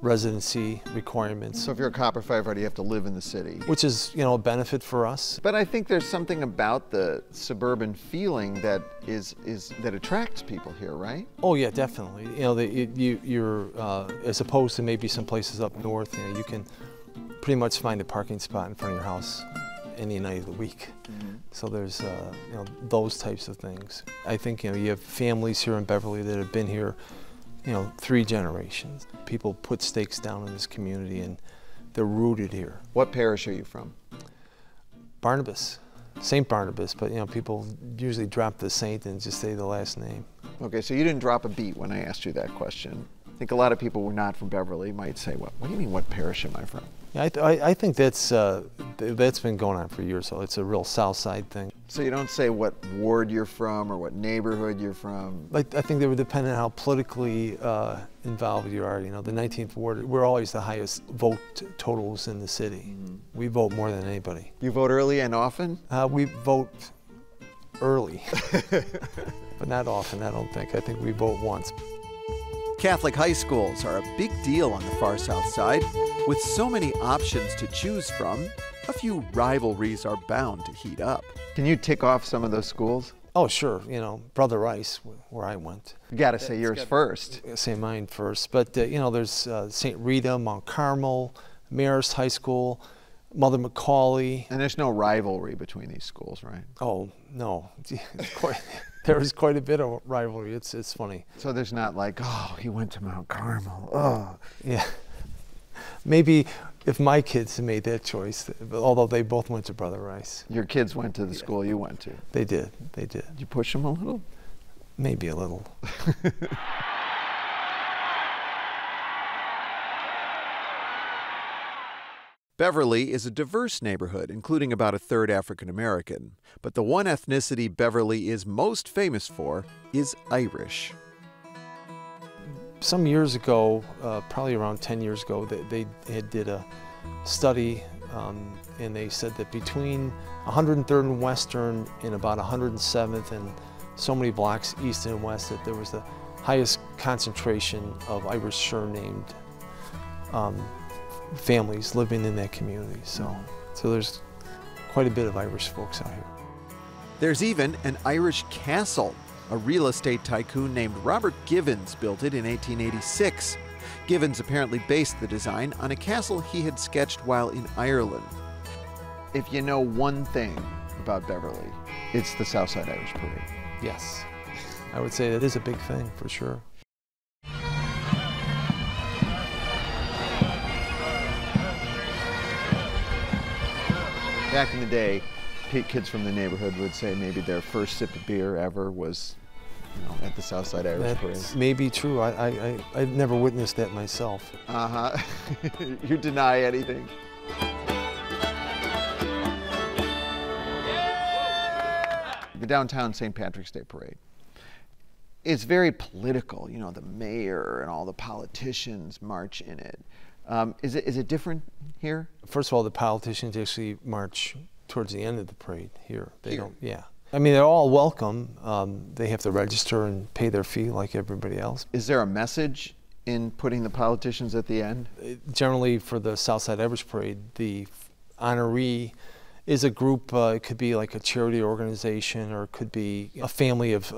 residency requirements. So if you're a cop or firefighter, you have to live in the city. Which is, you know, a benefit for us. But I think there's something about the suburban feeling that that attracts people here, right? Oh yeah, definitely. You know, you're as opposed to maybe some places up north, you know, you can pretty much find a parking spot in front of your house any night of the week. Mm-hmm. So there's you know, those types of things. I think, you know, you have families here in Beverly that have been here, you know, 3 generations. People put stakes down in this community and they're rooted here. What parish are you from? Barnabas, St. Barnabas, but you know, people usually drop the saint and just say the last name. Okay, so you didn't drop a beat when I asked you that question. I think a lot of people who are not from Beverly might say, what do you mean, what parish am I from? Yeah, I think that's been going on for years, so it's a real South Side thing. So you don't say what ward you're from or what neighborhood you're from? I think they would depend on how politically involved you are. You know, the 19th ward, we're always the highest vote totals in the city. Mm-hmm. We vote more than anybody. You vote early and often? We vote early, but not often, I don't think. I think we vote once. Catholic high schools are a big deal on the far South Side. With so many options to choose from, a few rivalries are bound to heat up. Can you tick off some of those schools? Oh, sure. You know, Brother Rice, where I went. You got to say yours first. Say mine first. But, you know, there's St. Rita, Mount Carmel, Marist High School, Mother McCauley. And there's no rivalry between these schools, right? Oh, no. There is quite a bit of rivalry. It's funny. So there's not like, oh, he went to Mount Carmel. Oh. Yeah. Maybe if my kids had made that choice, although they both went to Brother Rice. Your kids went to the school you went to? They did. They did. Did you push them a little? Maybe a little. Beverly is a diverse neighborhood, including about a third African American. But the one ethnicity Beverly is most famous for is Irish. Some years ago, probably around 10 years ago, they did a study and they said that between 103rd and Western and about 107th and so many blocks east and west that there was the highest concentration of Irish surnamed families living in that community. So there's quite a bit of Irish folks out here. There's even an Irish castle. A real estate tycoon named Robert Givens built it in 1886. Givens apparently based the design on a castle he had sketched while in Ireland. If you know one thing about Beverly, it's the Southside Irish Parade. Yes, I would say that is a big thing for sure. Back in the day, kids from the neighborhood would say maybe their first sip of beer ever was, at the Southside Irish Parade. That's maybe true. I've never witnessed that myself. Uh-huh. You deny anything. The downtown St. Patrick's Day Parade. It's very political. The mayor and all the politicians march in it. Is it different here? First of all, the politicians actually march towards the end of the parade here. They don't, yeah. I mean, they're all welcome. They have to register and pay their fee like everybody else. Is there a message in putting the politicians at the end? Generally, for the Southside Irish Parade, the honoree is a group. It could be like a charity organization, or it could be a family of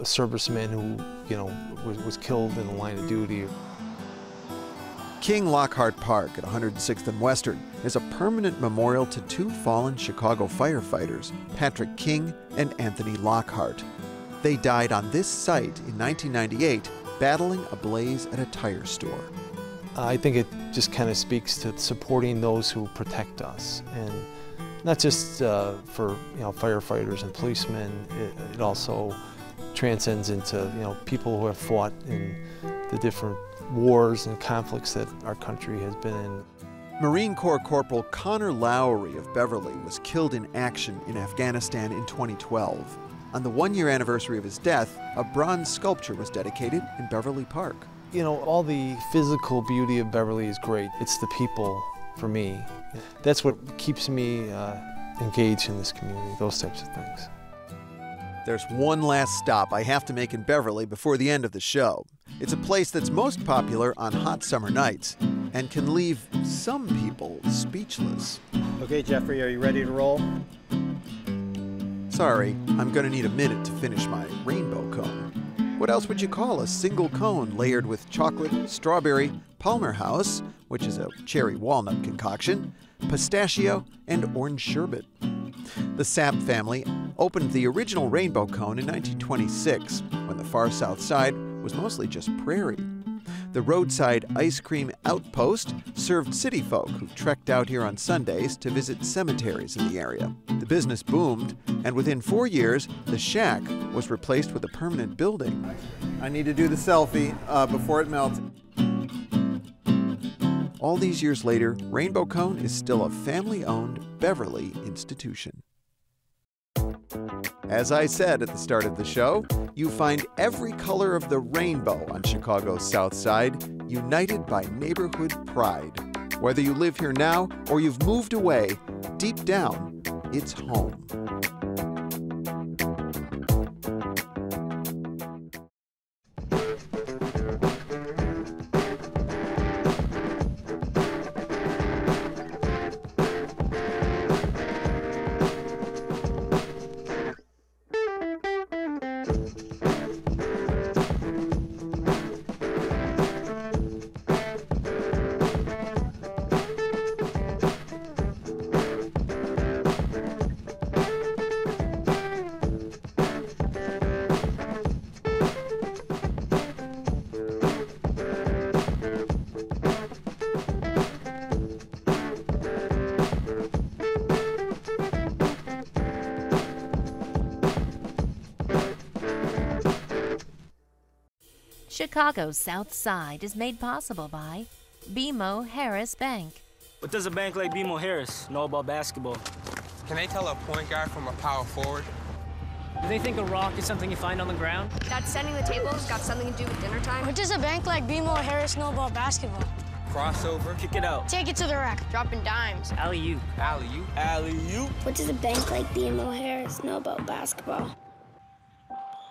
servicemen who, was killed in the line of duty. King Lockhart Park at 106th and Western is a permanent memorial to two fallen Chicago firefighters, Patrick King and Anthony Lockhart. They died on this site in 1998, battling a blaze at a tire store. I think it just kind of speaks to supporting those who protect us, and not just for firefighters and policemen. It also transcends into people who have fought in the different wars and conflicts that our country has been in. Marine Corps Corporal Connor Lowry of Beverly was killed in action in Afghanistan in 2012. On the one-year anniversary of his death, a bronze sculpture was dedicated in Beverly Park. All the physical beauty of Beverly is great. It's the people, for me. That's what keeps me engaged in this community, those types of things. There's one last stop I have to make in Beverly before the end of the show. It's a place that's most popular on hot summer nights and can leave some people speechless. Okay, Geoffrey, are you ready to roll? Sorry, I'm going to need a minute to finish my rainbow cone. What else would you call a single cone layered with chocolate, strawberry, Palmer House, which is a cherry walnut concoction, pistachio, and orange sherbet? The Sapp family opened the original rainbow cone in 1926, when the far south side was mostly just prairie. The roadside ice cream outpost served city folk who trekked out here on Sundays to visit cemeteries in the area. The business boomed, and within 4 years, the shack was replaced with a permanent building. I need to do the selfie before it melts. All these years later, Rainbow Cone is still a family-owned Beverly institution. As I said at the start of the show, you find every color of the rainbow on Chicago's South Side, united by neighborhood pride. Whether you live here now or you've moved away, deep down, it's home. Chicago's South Side is made possible by BMO Harris Bank. What does a bank like BMO Harris know about basketball? Can they tell a point guard from a power forward? Do they think a rock is something you find on the ground? That setting the tables got something to do with dinner time? What does a bank like BMO Harris know about basketball? Crossover. Kick it out. Take it to the rack. Dropping dimes. Alley-oop. Alley-oop. Alley-oop. What does a bank like BMO Harris know about basketball?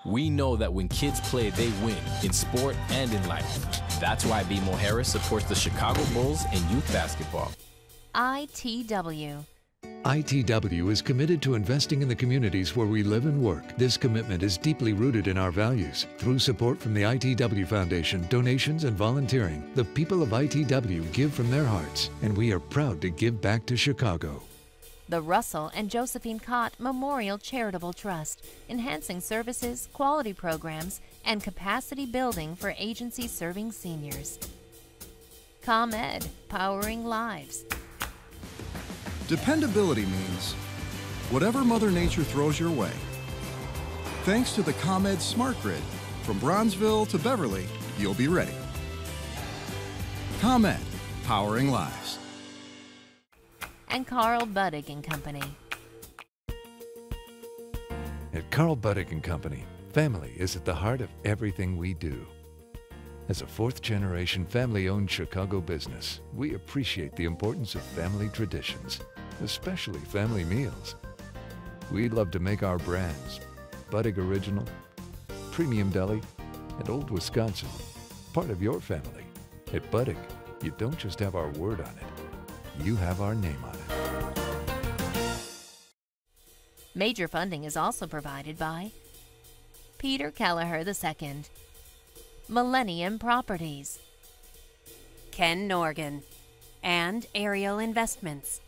We know that when kids play, they win in sport and in life. That's why BMO Harris supports the Chicago Bulls in youth basketball. ITW. ITW is committed to investing in the communities where we live and work. This commitment is deeply rooted in our values. Through support from the ITW Foundation, donations, and volunteering, the people of ITW give from their hearts, and we are proud to give back to Chicago. The Russell and Josephine Cott Memorial Charitable Trust, enhancing services, quality programs, and capacity building for agencies serving seniors. ComEd, powering lives. Dependability means whatever Mother Nature throws your way. Thanks to the ComEd Smart Grid, from Bronzeville to Beverly, you'll be ready. ComEd, powering lives. And Carl Buddig and Company. At Carl Buddig & Company, family is at the heart of everything we do. As a fourth-generation family-owned Chicago business, we appreciate the importance of family traditions, especially family meals. We love to make our brands, Buddig Original, Premium Deli, and Old Wisconsin, part of your family. At Buddig, you don't just have our word on it, you have our name on it. Major funding is also provided by Peter Kelleher II, Millennium Properties, Ken Norgan, and Ariel Investments.